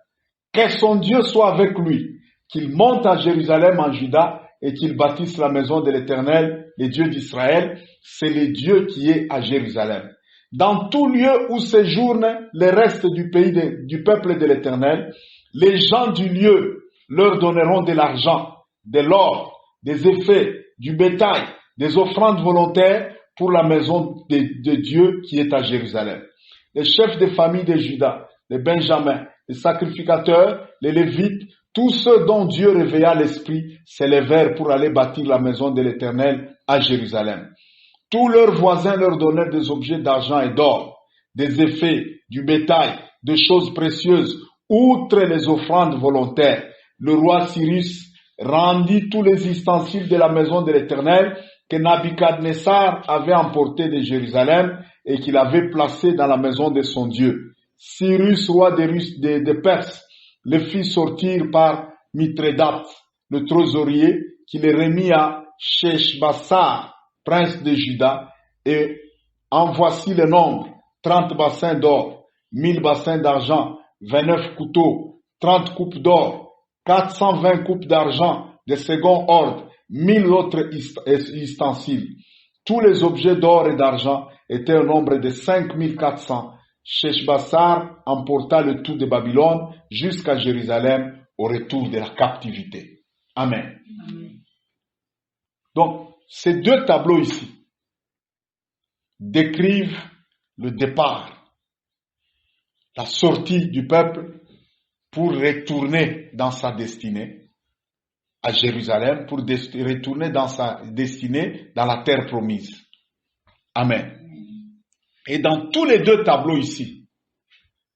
Que son Dieu soit avec lui, qu'il monte à Jérusalem, en Juda, et qu'il bâtisse la maison de l'Éternel, le Dieu d'Israël. C'est le Dieu qui est à Jérusalem. Dans tout lieu où séjourne le reste du pays du peuple de l'Éternel, les gens du lieu leur donneront de l'argent, de l'or, des effets, du bétail, des offrandes volontaires pour la maison de Dieu qui est à Jérusalem. Les chefs des familles de Juda, les Benjamins, les sacrificateurs, les Lévites, tous ceux dont Dieu réveilla l'esprit s'élevèrent pour aller bâtir la maison de l'Éternel à Jérusalem. Tous leurs voisins leur donnèrent des objets d'argent et d'or, des effets, du bétail, des choses précieuses, outre les offrandes volontaires. Le roi Cyrus rendit tous les ustensiles de la maison de l'Éternel que Nabuchodonosor avait emportés de Jérusalem et qu'il avait placés dans la maison de son Dieu. Cyrus, roi de Perse, le fit sortir par Mithrédate, le trésorier, qui les remit à Sheshbassar, prince de Juda, et en voici le nombre: 30 bassins d'or, 1000 bassins d'argent, 29 couteaux, 30 coupes d'or, 420 coupes d'argent de second ordre, 1000 autres ustensiles. Tous les objets d'or et d'argent étaient au nombre de 5400. Sheshbassar emporta le tout de Babylone jusqu'à Jérusalem au retour de la captivité. Amen. Amen. Donc, ces deux tableaux ici décrivent le départ, la sortie du peuple pour retourner dans sa destinée à Jérusalem, pour retourner dans sa destinée dans la terre promise. Amen. Et dans tous les deux tableaux ici,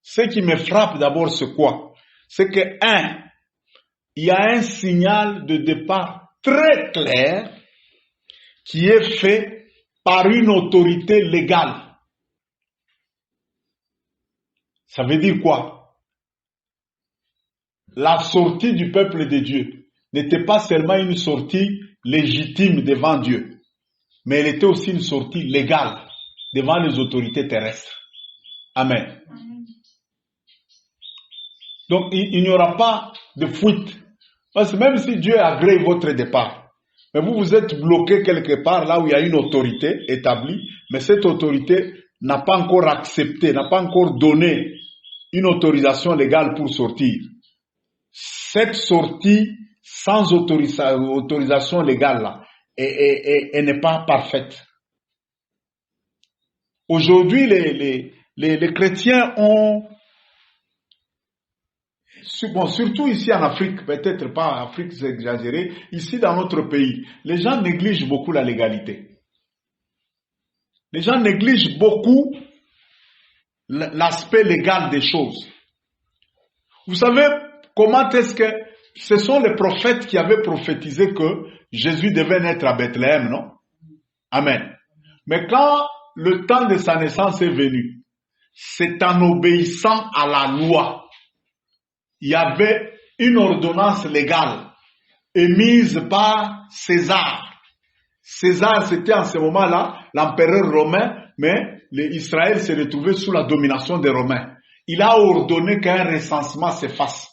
ce qui me frappe d'abord, c'est quoi? C'est que, il y a un signal de départ très clair qui est fait par une autorité légale. Ça veut dire quoi? La sortie du peuple de Dieu n'était pas seulement une sortie légitime devant Dieu, mais elle était aussi une sortie légale devant les autorités terrestres. Amen. Donc, il n'y aura pas de fuite. Parce que même si Dieu agrée votre départ, mais vous êtes bloqué quelque part là où il y a une autorité établie, mais cette autorité n'a pas encore accepté, n'a pas encore donné une autorisation légale pour sortir. Cette sortie sans autorisation légale là, elle n'est pas parfaite. Aujourd'hui, les chrétiens ont, bon, surtout ici en Afrique, peut-être pas en Afrique, c'est exagéré, ici dans notre pays, les gens négligent beaucoup la légalité. Les gens négligent beaucoup l'aspect légal des choses. Vous savez comment est-ce que ce sont les prophètes qui avaient prophétisé que Jésus devait naître à Bethléem, non? Amen. Mais quand le temps de sa naissance est venu, c'est en obéissant à la loi. Il y avait une ordonnance légale émise par César. César, c'était en ce moment-là l'empereur romain, mais Israël s'est retrouvé sous la domination des Romains. Il a ordonné qu'un recensement se fasse.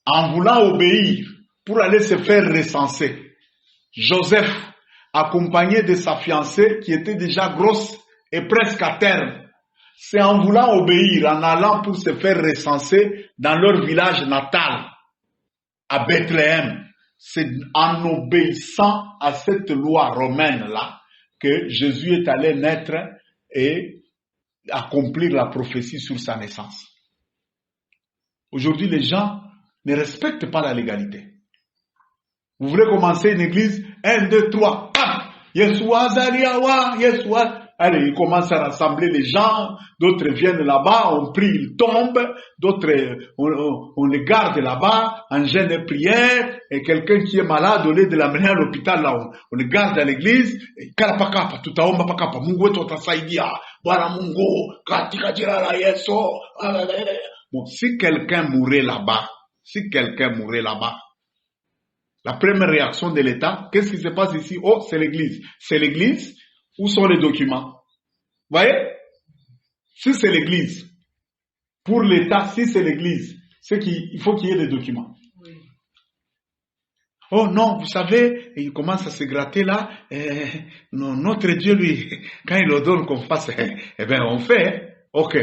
En voulant obéir pour aller se faire recenser, Joseph, accompagné de sa fiancée qui était déjà grosse et presque à terme, c'est en voulant obéir, en allant pour se faire recenser dans leur village natal, à Bethléem. C'est en obéissant à cette loi romaine-là que Jésus est allé naître et accomplir la prophétie sur sa naissance. Aujourd'hui, les gens ne respectent pas la légalité. Vous voulez commencer une église, 1, 2, 3, Yeshua, Zaliawa, Yeshua. Allez, ils commencent à rassembler les gens, d'autres viennent là-bas, on prie, ils tombent, d'autres, on les garde là-bas, en jeûne et prière, et quelqu'un qui est malade, au lieu de l'amener à l'hôpital, là, on le garde à l'église, Kalapakapa, tout à omba pakapa, Mungu wetu atasaidia, Bwana Mungu, katika jina la Yesu. Bon, si quelqu'un mourait là-bas, la première réaction de l'État, qu'est-ce qui se passe ici? Oh, c'est l'église. C'est l'église. Où sont les documents? Vous voyez? Si c'est l'église, pour l'État, si c'est l'église, c'est qu'il faut qu'il y ait des documents. Oui. Oh non, vous savez, il commence à se gratter là. Notre Dieu, lui, quand il ordonne qu'on fasse, eh bien, on fait. Ok.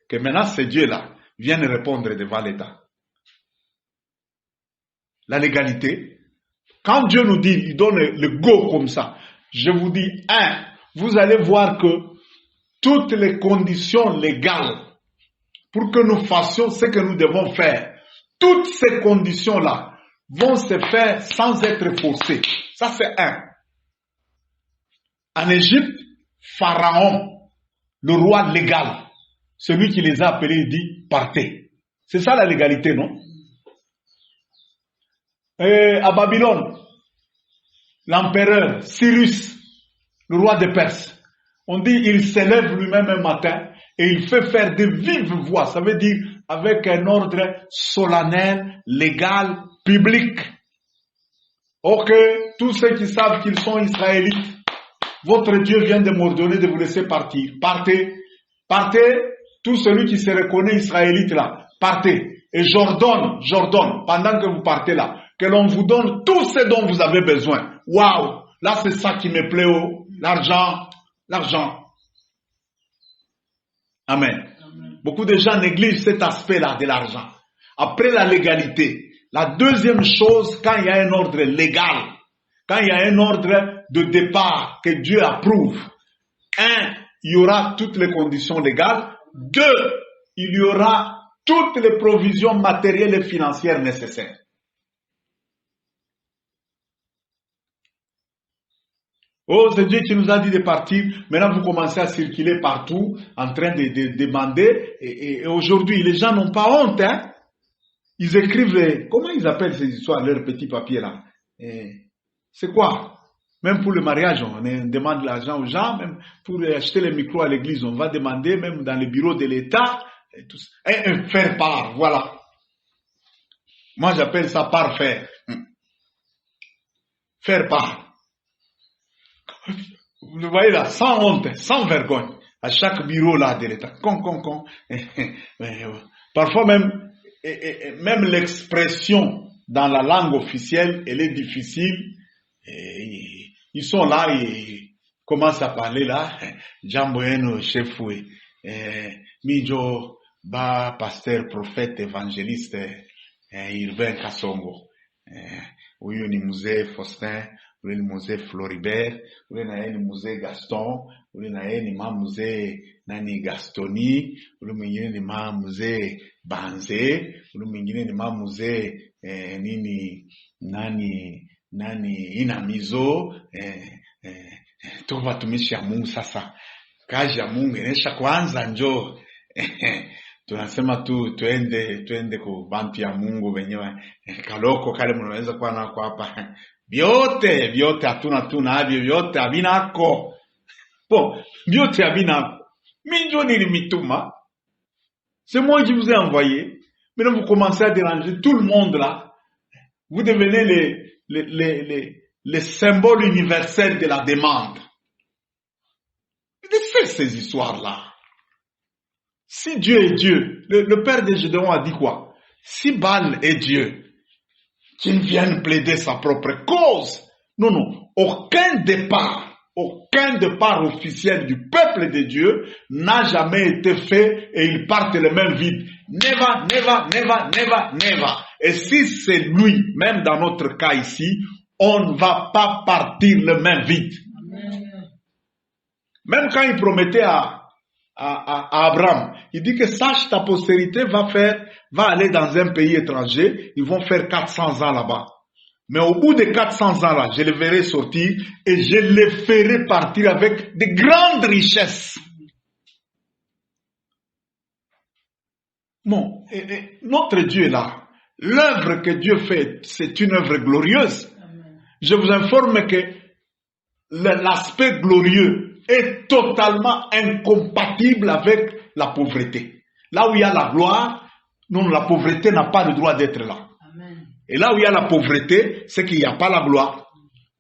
Que maintenant, ce Dieu-là vienne répondre devant l'État. La légalité. Quand Dieu nous dit, il donne le go comme ça, je vous dis, vous allez voir que toutes les conditions légales pour que nous fassions ce que nous devons faire, toutes ces conditions-là vont se faire sans être forcées. Ça, c'est un. En Égypte, Pharaon, le roi légal, celui qui les a appelés, il dit, partez. C'est ça la légalité, non? Et à Babylone, l'empereur Cyrus, le roi de Perse, on dit il s'élève lui-même un matin et il fait faire de vives voix, ça veut dire avec un ordre solennel, légal, public. Ok, tous ceux qui savent qu'ils sont israélites, votre Dieu vient de m'ordonner de vous laisser partir. Partez, partez, tout celui qui se reconnaît israélite là, partez. Et j'ordonne, pendant que vous partez là, que l'on vous donne tout ce dont vous avez besoin. Waouh! Là, c'est ça qui me plaît, l'argent. Amen. Beaucoup de gens négligent cet aspect-là de l'argent. Après la légalité, la deuxième chose, quand il y a un ordre légal, quand il y a un ordre de départ que Dieu approuve, il y aura toutes les conditions légales. 2, il y aura toutes les provisions matérielles et financières nécessaires. Oh, c'est Dieu qui nous a dit de partir. Maintenant, vous commencez à circuler partout en train de demander. Et aujourd'hui, les gens n'ont pas honte. Hein? Ils écrivent, comment ils appellent ces histoires, leurs petits papiers là? C'est quoi? Même pour le mariage, on demande l'argent aux gens. Même pour acheter les micros à l'église, on va demander, même dans les bureaux de l'État. Et faire part, voilà. Moi, j'appelle ça part faire. Faire part. Vous voyez là, sans honte, sans vergogne, à chaque bureau là de l'État. Parfois même l'expression dans la langue officielle, elle est difficile. Ils sont là, ils commencent à parler là. Jamboeno, chef, Mijo, ba, pasteur, prophète, évangéliste, Irvin Kassongo. Huyu ni mzee Faustin, ule ni mzee Floribert, ule na yeye ni mzee Gaston, ule na yeye ni mama mzee nani Gastoni, ule mwingine ni mama mzee Banze, ule mwingine ni mama mzee nani Inamizo. Tuko watumishi ya Mungu sasa. Kazi ya Mungu inaisha kwanza njoo. Tunasema tuende ku bantu ya Mungu wenyewe. Kaloko kale mnaweza kuwa nako hapa. Vyote hatuna tunavyo, vyote havinako. Bon, vyote havinako. Minjo nilimituma. C'est moi qui vous ai envoyé. Maintenant vous commencez à déranger tout le monde là. Vous devenez les symboles universels de la demande. Faites ces histoires-là. Si Dieu est Dieu, le père de Gédéon a dit quoi? Si Baal est Dieu, qu'il vienne plaider sa propre cause. Non. Aucun départ officiel du peuple de Dieu n'a jamais été fait et ils partent le même vide. Never. Et si c'est lui, même dans notre cas ici, on ne va pas partir le même vide. Même quand il promettait à à Abraham. Il dit que sache ta postérité va aller dans un pays étranger, ils vont faire 400 ans là-bas. Mais au bout de 400 ans là, je les verrai sortir et je les ferai partir avec de grandes richesses. Bon, notre Dieu est là. L'œuvre que Dieu fait, c'est une œuvre glorieuse. Je vous informe que l'aspect glorieux est totalement incompatible avec la pauvreté. Là où il y a la gloire, non, la pauvreté n'a pas le droit d'être là. Amen. Et là où il y a la pauvreté, c'est qu'il n'y a pas la gloire.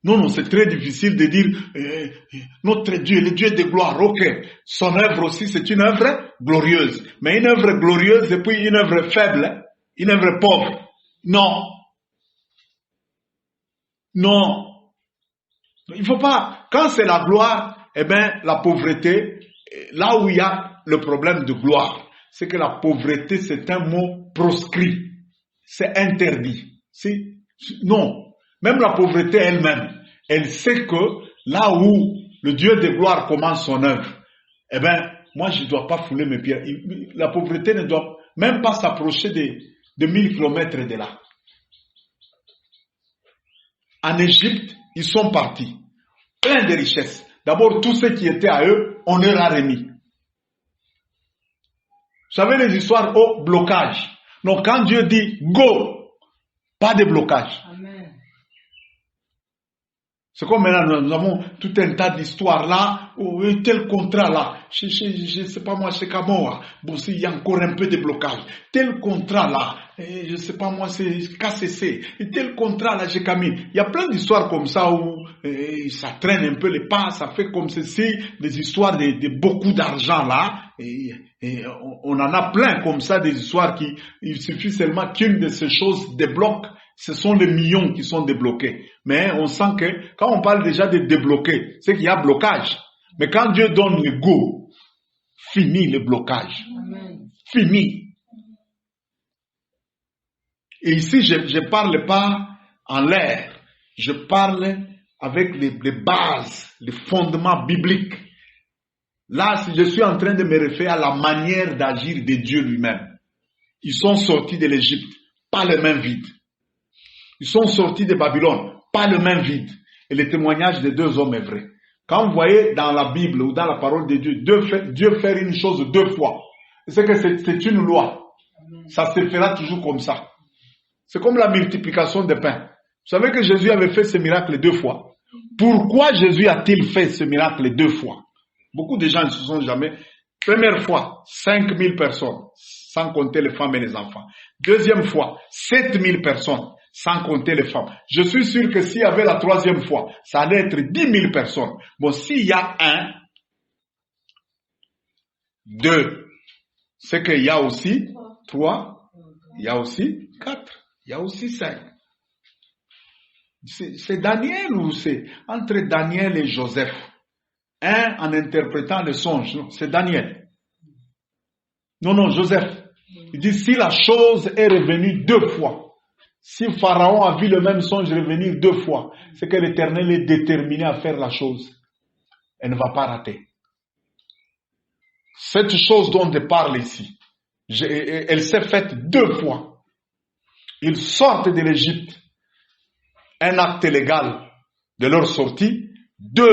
Non, c'est très difficile de dire notre Dieu, le Dieu de gloire, ok. Son œuvre aussi, c'est une œuvre glorieuse. Mais une œuvre glorieuse et puis une œuvre faible, une œuvre pauvre. Non. Non. Il ne faut pas. Quand c'est la gloire, eh bien, la pauvreté, là où il y a le problème de gloire, c'est que la pauvreté, c'est un mot proscrit. C'est interdit. Non. Même la pauvreté elle-même, elle sait que là où le Dieu de gloire commence son œuvre, eh bien, moi, je ne dois pas fouler mes pieds. La pauvreté ne doit même pas s'approcher de 1000 kilomètres de là. En Égypte, ils sont partis, pleins de richesses. D'abord, tout ce qui était à eux, on leur a remis. Vous savez les histoires au blocage. Donc, quand Dieu dit go, pas de blocage. Amen. C'est comme maintenant, nous avons tout un tas d'histoires là, tel contrat là, je ne sais pas moi, chez Kamoa, bon, il y a encore un peu de blocage. Tel contrat là, je ne sais pas moi, c'est KCC, et tel contrat là, chez Camille. Il y a plein d'histoires comme ça où ça traîne un peu les pas, ça fait comme ceci, des histoires de beaucoup d'argent là, et on en a plein comme ça, des histoires il suffit seulement qu'une de ces choses débloque. Ce sont les millions qui sont débloqués. Mais on sent que quand on parle déjà de débloquer, c'est qu'il y a blocage. Mais quand Dieu donne le go, fini le blocage. Amen. Fini. Et ici, je ne parle pas en l'air. Je parle avec les bases, les fondements bibliques. Là, je suis en train de me référer à la manière d'agir de Dieu lui-même. Ils sont sortis de l'Égypte, pas les mains vides. Ils sont sortis de Babylone, pas le même vide. Et le témoignage des deux hommes est vrai. Quand vous voyez dans la Bible ou dans la parole de Dieu, Dieu faire une chose 2 fois, c'est que c'est une loi. Ça se fera toujours comme ça. C'est comme la multiplication des pains. Vous savez que Jésus avait fait ce miracle 2 fois. Pourquoi Jésus a-t-il fait ce miracle 2 fois? Beaucoup de gens ne se sont jamais... Première fois, 5000 personnes, sans compter les femmes et les enfants. Deuxième fois, 7000 personnes, sans compter les femmes. Je suis sûr que s'il y avait la 3e fois, ça allait être 10 000 personnes. Bon, s'il y a 1, 2, c'est qu'il y a aussi 3, il y a aussi 4, il y a aussi 5. C'est Daniel ou c'est entre Daniel et Joseph? Un en interprétant le songe, c'est Daniel. Non, Joseph. Il dit si la chose est revenue 2 fois, si Pharaon a vu le même songe revenir 2 fois, c'est que l'Éternel est déterminé à faire la chose. Elle ne va pas rater. Cette chose dont on parle ici, elle s'est faite 2 fois. Ils sortent de l'Égypte. Un acte légal de leur sortie. 2,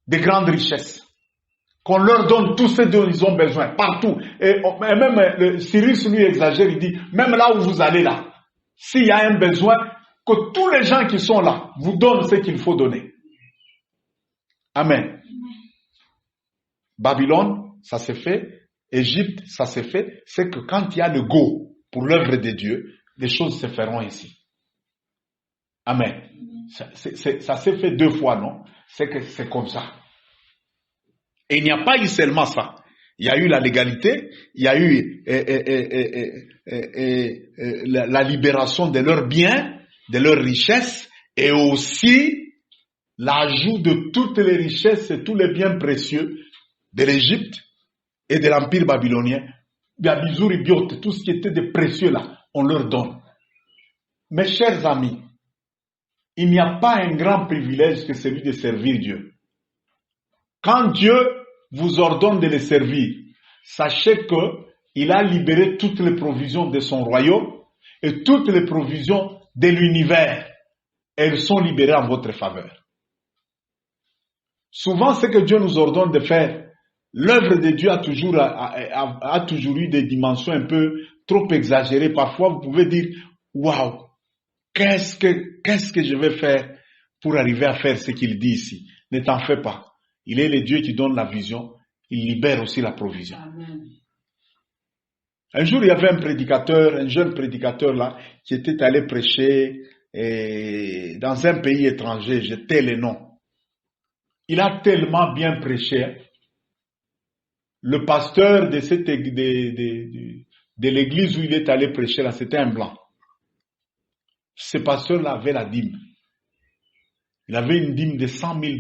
de grandes richesses. Qu'on leur donne tout ce dont ils ont besoin, partout. Et même Cyrus lui exagère, il dit, même là où vous allez là, s'il y a un besoin, que tous les gens qui sont là vous donnent ce qu'il faut donner. Amen. Babylone, ça s'est fait. Égypte, ça s'est fait. C'est que quand il y a le go pour l'œuvre de Dieu, les choses se feront ici. Amen. Ça s'est fait 2 fois, non? C'est que c'est comme ça. Et il n'y a pas eu seulement ça. Il y a eu la légalité, il y a eu la libération de leurs biens, de leurs richesses, et aussi l'ajout de toutes les richesses et tous les biens précieux de l'Égypte et de l'Empire babylonien. Biabizur et Biot, tout ce qui était de précieux là, on leur donne. Mes chers amis, il n'y a pas un grand privilège que celui de servir Dieu. Quand Dieu vous ordonne de les servir, sachez que il a libéré toutes les provisions de son royaume et toutes les provisions de l'univers. Elles sont libérées en votre faveur. Souvent, ce que Dieu nous ordonne de faire, l'œuvre de Dieu a toujours eu des dimensions un peu trop exagérées. Parfois, vous pouvez dire, waouh, qu'est-ce que je vais faire pour arriver à faire ce qu'il dit ici? Ne t'en fais pas. Il est le Dieu qui donne la vision. Il libère aussi la provision. Amen. Un jour, il y avait un jeune prédicateur là, qui était allé prêcher dans un pays étranger. Je tais le nom. Il a tellement bien prêché. Le pasteur de l'église où il est allé prêcher là, c'était un blanc. Ce pasteur-là avait la dîme. Il avait une dîme de $100,000.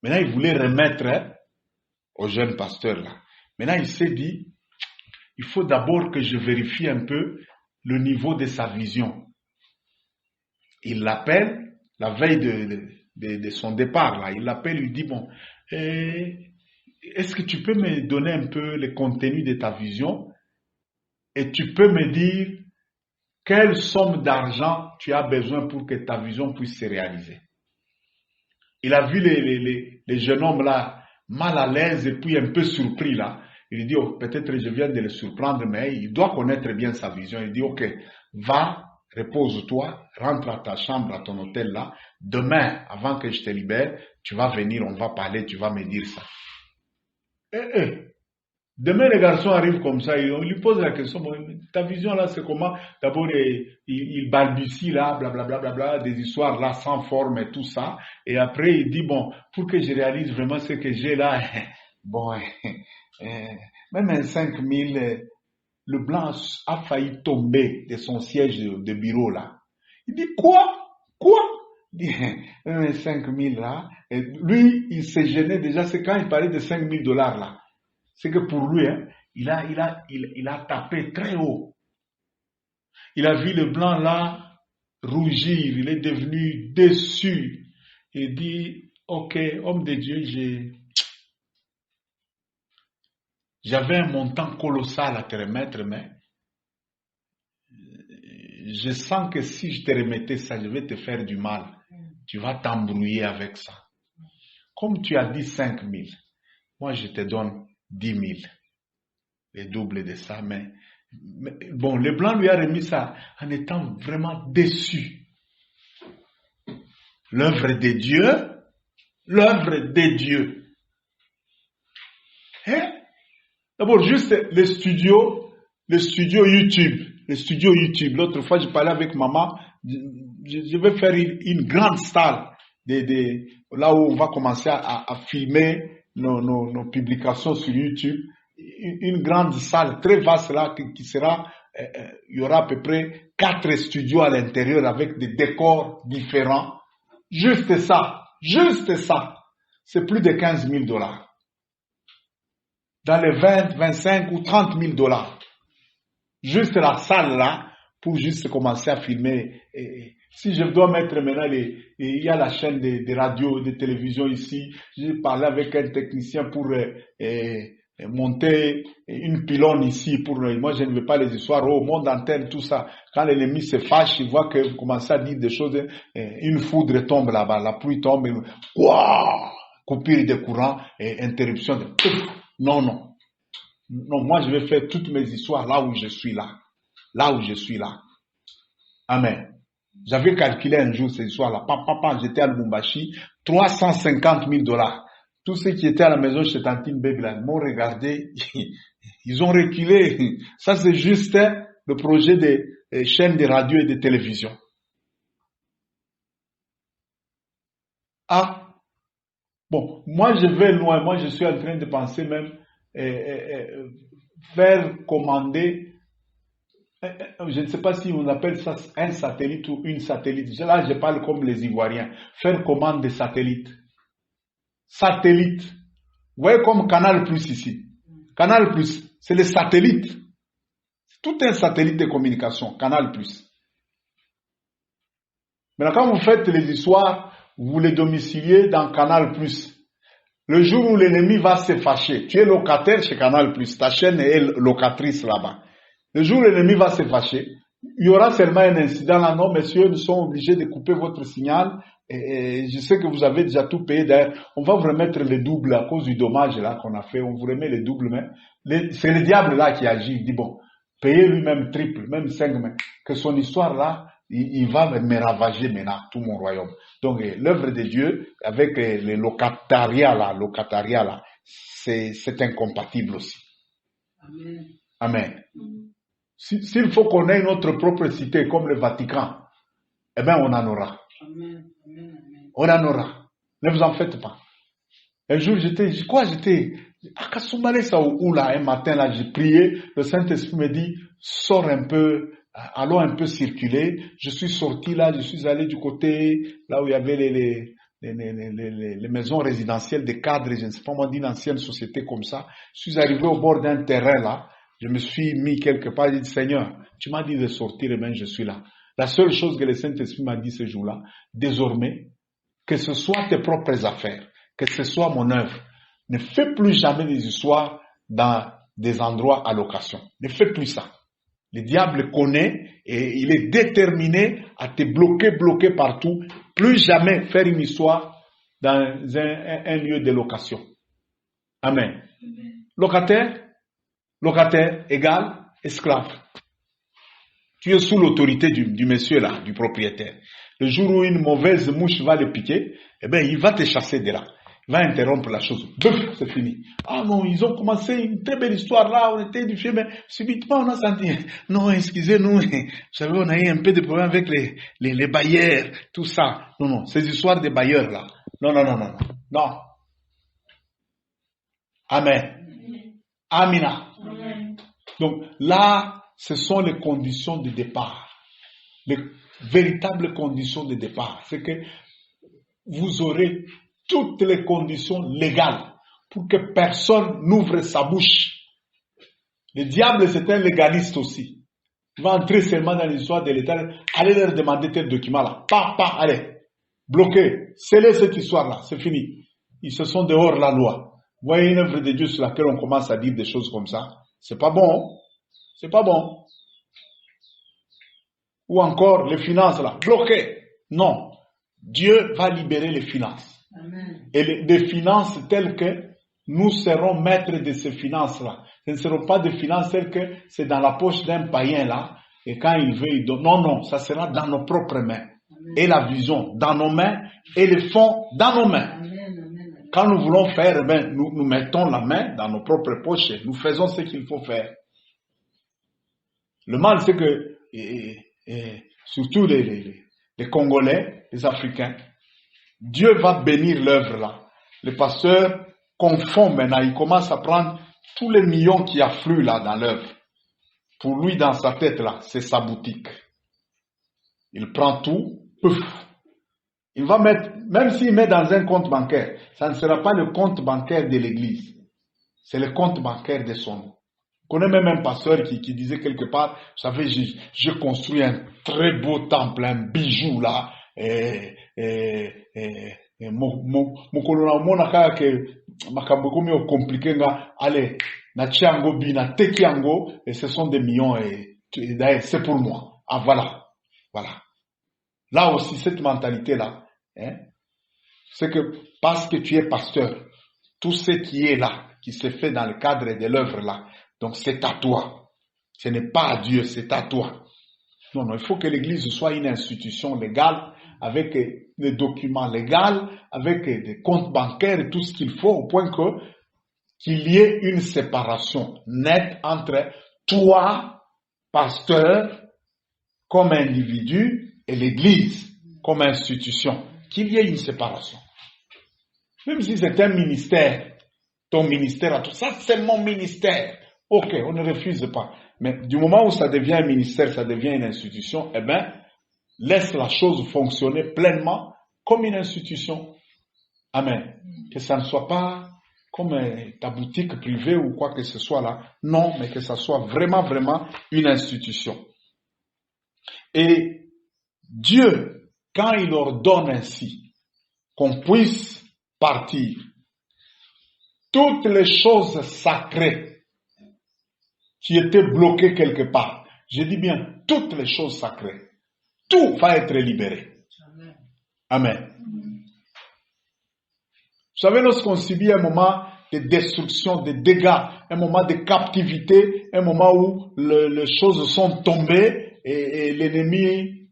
Maintenant, il voulait remettre au jeune pasteur là. Maintenant, il s'est dit, il faut d'abord que je vérifie un peu le niveau de sa vision. Il l'appelle, la veille de son départ là, il l'appelle, il dit, bon, est-ce que tu peux me donner un peu le contenu de ta vision et tu peux me dire quelle somme d'argent tu as besoin pour que ta vision puisse se réaliser? Il a vu les jeunes hommes là, mal à l'aise et puis un peu surpris là. Il dit, oh, peut-être je viens de le surprendre, mais il doit connaître bien sa vision. Il dit, ok, va, repose-toi, rentre à ta chambre, à ton hôtel là. Demain, avant que je te libère, tu vas venir, on va parler, tu vas me dire ça. Demain, les garçons arrivent comme ça, on lui pose la question, bon, ta vision là, c'est comment? D'abord, il balbutie là, blablabla, bla, bla, bla, des histoires là sans forme et tout ça. Et après, il dit, bon, pour que je réalise vraiment ce que j'ai là, bon, même un 5,000, le blanc a failli tomber de son siège de bureau là. Il dit, quoi? Il dit, même un 5,000 là. Et lui, il s'est gêné déjà, c'est quand il parlait de $5,000 là. C'est que pour lui, hein, il a tapé très haut. Il a vu le blanc là rougir, il est devenu déçu. Il dit, ok, homme de Dieu, j'avais un montant colossal à te remettre, mais je sens que si je te remettais ça, je vais te faire du mal. Tu vas t'embrouiller avec ça. Comme tu as dit 5,000, moi je te donne 10,000. Le double de ça, mais bon, le blanc lui a remis ça en étant vraiment déçu. L'œuvre de Dieu. Hein? D'abord, juste le studio YouTube. L'autre fois, je parlais avec maman. Je vais faire une grande salle là où on va commencer à filmer nos publications sur YouTube. Une grande salle très vaste là qui sera, il y aura à peu près 4 studios à l'intérieur avec des décors différents. Juste ça. C'est plus de $15,000. Dans les 20, 25 ou $30,000. Juste la salle là, pour juste commencer à filmer. Si je dois mettre maintenant, il y a la chaîne de radio, de télévision ici. J'ai parlé avec un technicien pour monter une pylône ici. Moi, je ne veux pas les histoires, monde antenne, tout ça. Quand l'ennemi se fâche, il voit que vous commencez à dire des choses. Une foudre tombe là-bas, la pluie tombe. Wow! Coupure de courant et interruption de... Non, moi je vais faire toutes mes histoires là où je suis là. Amen. J'avais calculé un jour ces histoires-là. J'étais à Lubumbashi, $350,000. Tous ceux qui étaient à la maison chez Tantine Baby m'ont regardé, ils ont reculé. Ça c'est juste le projet des chaînes de radio et de télévision. Ah, bon, moi je vais loin, moi je suis en train de penser même faire commander, je ne sais pas si on appelle ça un satellite ou une satellite. Là, je parle comme les Ivoiriens. Faire commande des satellites. Satellite. Vous voyez comme Canal Plus ici. Canal Plus, c'est les satellites. C'est tout un satellite de communication, Canal Plus. Maintenant, quand vous faites les histoires, vous les domiciliez dans Canal Plus. Le jour où l'ennemi va se fâcher, tu es locataire chez Canal+, ta chaîne est locatrice là-bas. Le jour où l'ennemi va se fâcher, il y aura seulement un incident là. Non, messieurs, nous sommes obligés de couper votre signal. Et je sais que vous avez déjà tout payé. D'ailleurs, on va vous remettre le double à cause du dommage là qu'on a fait. On vous remet le double, mais c'est le diable là qui agit. Il dit bon, payez lui-même triple, même 5, mais que son histoire là, il va me ravager maintenant tout mon royaume. Donc l'œuvre de Dieu avec le locatariat là, c'est incompatible aussi. Amen. Amen. S'il faut qu'on ait notre propre cité comme le Vatican, eh bien on en aura. Amen. Amen. Amen. On en aura. Ne vous en faites pas. Un jour j'étais à Kasumbalesa où là, un matin là, j'ai prié, le Saint-Esprit me dit, sors un peu, allons un peu circuler. Je suis sorti là, je suis allé du côté, là où il y avait les maisons résidentielles des cadres, je ne sais pas moi, d'une ancienne société comme ça. Je suis arrivé au bord d'un terrain là, je me suis mis quelque part, j'ai dit, Seigneur, tu m'as dit de sortir et bien je suis là. La seule chose que le Saint-Esprit m'a dit ce jour-là, désormais, que ce soit tes propres affaires, que ce soit mon œuvre, ne fais plus jamais des histoires dans des endroits à location. Ne fais plus ça. Le diable connaît et il est déterminé à te bloquer partout. Plus jamais faire une histoire dans un lieu de location. Amen. Locataire égale esclave. Tu es sous l'autorité du monsieur là, du propriétaire. Le jour où une mauvaise mouche va le piquer, eh ben, il va te chasser de là. Il va interrompre la chose. Bouf, c'est fini. Ah non, ils ont commencé une très belle histoire là, on était édifiés, mais subitement on a senti, non, excusez-nous, vous savez, on a eu un peu de problème avec les bailleurs, tout ça. Non, ces histoires de bailleurs là. Non. Amen. Amina. Amen. Donc là, ce sont les conditions de départ. Les véritables conditions de départ. C'est que vous aurez toutes les conditions légales pour que personne n'ouvre sa bouche. Le diable, c'est un légaliste aussi. Il va entrer seulement dans l'histoire de l'État. Allez leur demander tel document là. Allez. Bloquez. Scellez cette histoire-là. C'est fini. Ils se sont dehors la loi. Vous voyez une œuvre de Dieu sur laquelle on commence à dire des choses comme ça. C'est pas bon. C'est pas bon. Ou encore les finances là. Bloquez. Non. Dieu va libérer les finances. Amen. Et des finances telles que nous serons maîtres de ces finances-là. Ce ne seront pas des finances telles que c'est dans la poche d'un païen là, et quand il veut, il donne. Non, ça sera dans nos propres mains. Amen. Et la vision dans nos mains, et les fonds dans nos mains. Amen. Quand nous voulons faire, nous mettons la main dans nos propres poches, nous faisons ce qu'il faut faire. Le mal, c'est que, surtout les Congolais, les Africains, Dieu va bénir l'œuvre là. Le pasteur confond maintenant, il commence à prendre tous les millions qui affluent là dans l'œuvre. Pour lui, dans sa tête là, c'est sa boutique. Il prend tout, pouf. Il va mettre, même s'il met dans un compte bancaire, ça ne sera pas le compte bancaire de l'église. C'est le compte bancaire de son nom. Je connais même un pasteur qui disait quelque part, vous savez, j'ai construit un très beau temple, un bijou là, mokolo mona kaka ke makambo komi o compliqué nga allez na tiango bina tekiango et ce sont des millions et c'est pour moi. Ah voilà. Là aussi cette mentalité là, c'est que parce que tu es pasteur, tout ce qui est là, qui se fait dans le cadre de l'œuvre là, donc c'est à toi. Ce n'est pas à Dieu, c'est à toi. Non, il faut que l'église soit une institution légale, avec des documents légaux, avec des comptes bancaires et tout ce qu'il faut, au point qu'il y ait une séparation nette entre toi, pasteur, comme individu, et l'église, comme institution. Qu'il y ait une séparation. Même si c'est un ministère, ton ministère à tout ça, c'est mon ministère. Ok, on ne refuse pas. Mais du moment où ça devient un ministère, ça devient une institution, eh bien, laisse la chose fonctionner pleinement comme une institution. Amen. Que ça ne soit pas comme ta boutique privée ou quoi que ce soit là. Non, mais que ça soit vraiment une institution. Et Dieu, quand il ordonne ainsi qu'on puisse partir, toutes les choses sacrées qui étaient bloquées quelque part, je dis bien toutes les choses sacrées, tout va être libéré. Amen. Vous savez, lorsqu'on subit un moment de destruction, de dégâts, un moment de captivité, un moment où les choses sont tombées et l'ennemi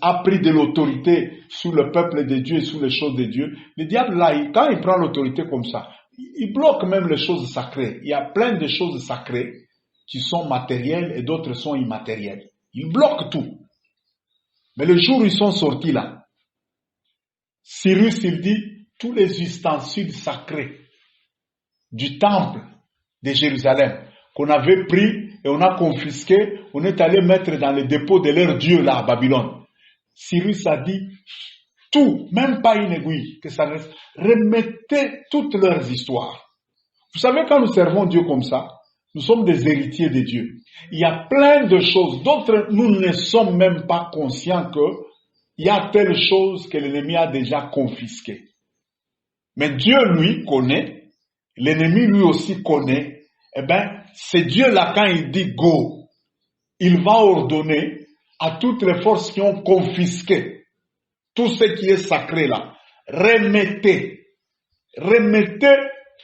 a pris de l'autorité sur le peuple de Dieu et sur les choses de Dieu, le diable là, quand il prend l'autorité comme ça, il bloque même les choses sacrées. Il y a plein de choses sacrées qui sont matérielles et d'autres sont immatérielles. Il bloque tout. Mais le jour où ils sont sortis là, Cyrus, il dit, tous les ustensiles sacrés du temple de Jérusalem qu'on avait pris et on a confisqué, on est allé mettre dans le dépôt de leur Dieu là à Babylone. Cyrus a dit, tout, même pas une aiguille, que ça reste, remettez toutes leurs histoires. Vous savez, quand nous servons Dieu comme ça, nous sommes des héritiers de Dieu. Il y a plein de choses, d'autres nous ne sommes même pas conscients qu'il y a telle chose que l'ennemi a déjà confisquée. Mais Dieu, lui, connaît, l'ennemi, lui aussi, connaît. Eh bien, c'est Dieu là, quand il dit go, il va ordonner à toutes les forces qui ont confisqué tout ce qui est sacré là, remettez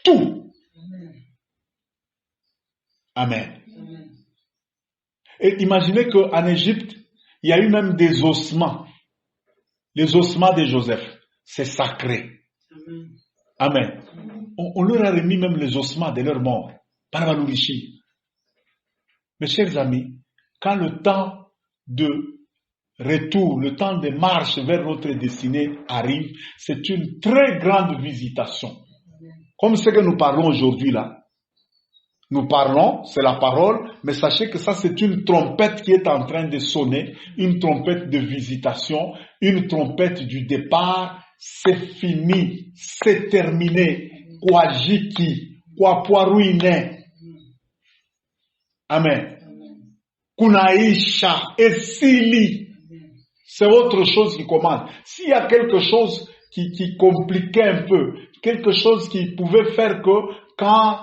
tout. Amen. Et imaginez qu'en Égypte, il y a eu même des ossements. Les ossements de Joseph, c'est sacré. Amen. On leur a remis même les ossements de leur mort. Mes chers amis, quand le temps de retour, le temps de marche vers notre destinée arrive, c'est une très grande visitation. Comme ce que nous parlons aujourd'hui là. Nous parlons, c'est la parole, mais sachez que ça c'est une trompette qui est en train de sonner, une trompette de visitation, une trompette du départ. C'est fini, c'est terminé. Kwa jiki, kwa poiruine. Amen. Kunaisha, esili. C'est autre chose qui commence. S'il y a quelque chose qui compliquait un peu, quelque chose qui pouvait faire que quand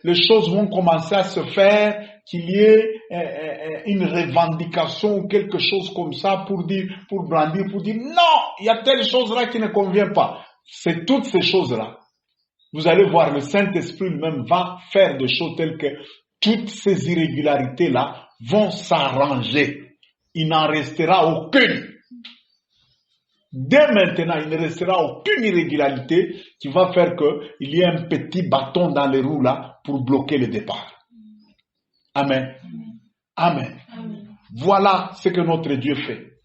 les choses vont commencer à se faire, qu'il y ait une revendication ou quelque chose comme ça pour brandir, pour dire non, il y a telle chose là qui ne convient pas. C'est toutes ces choses-là. Vous allez voir, le Saint-Esprit lui-même va faire des choses telles que toutes ces irrégularités-là vont s'arranger. Il n'en restera aucune. Dès maintenant, il ne restera aucune irrégularité qui va faire qu'il y ait un petit bâton dans les roues là pour bloquer le départ. Amen. Amen. Amen. Voilà ce que notre Dieu fait.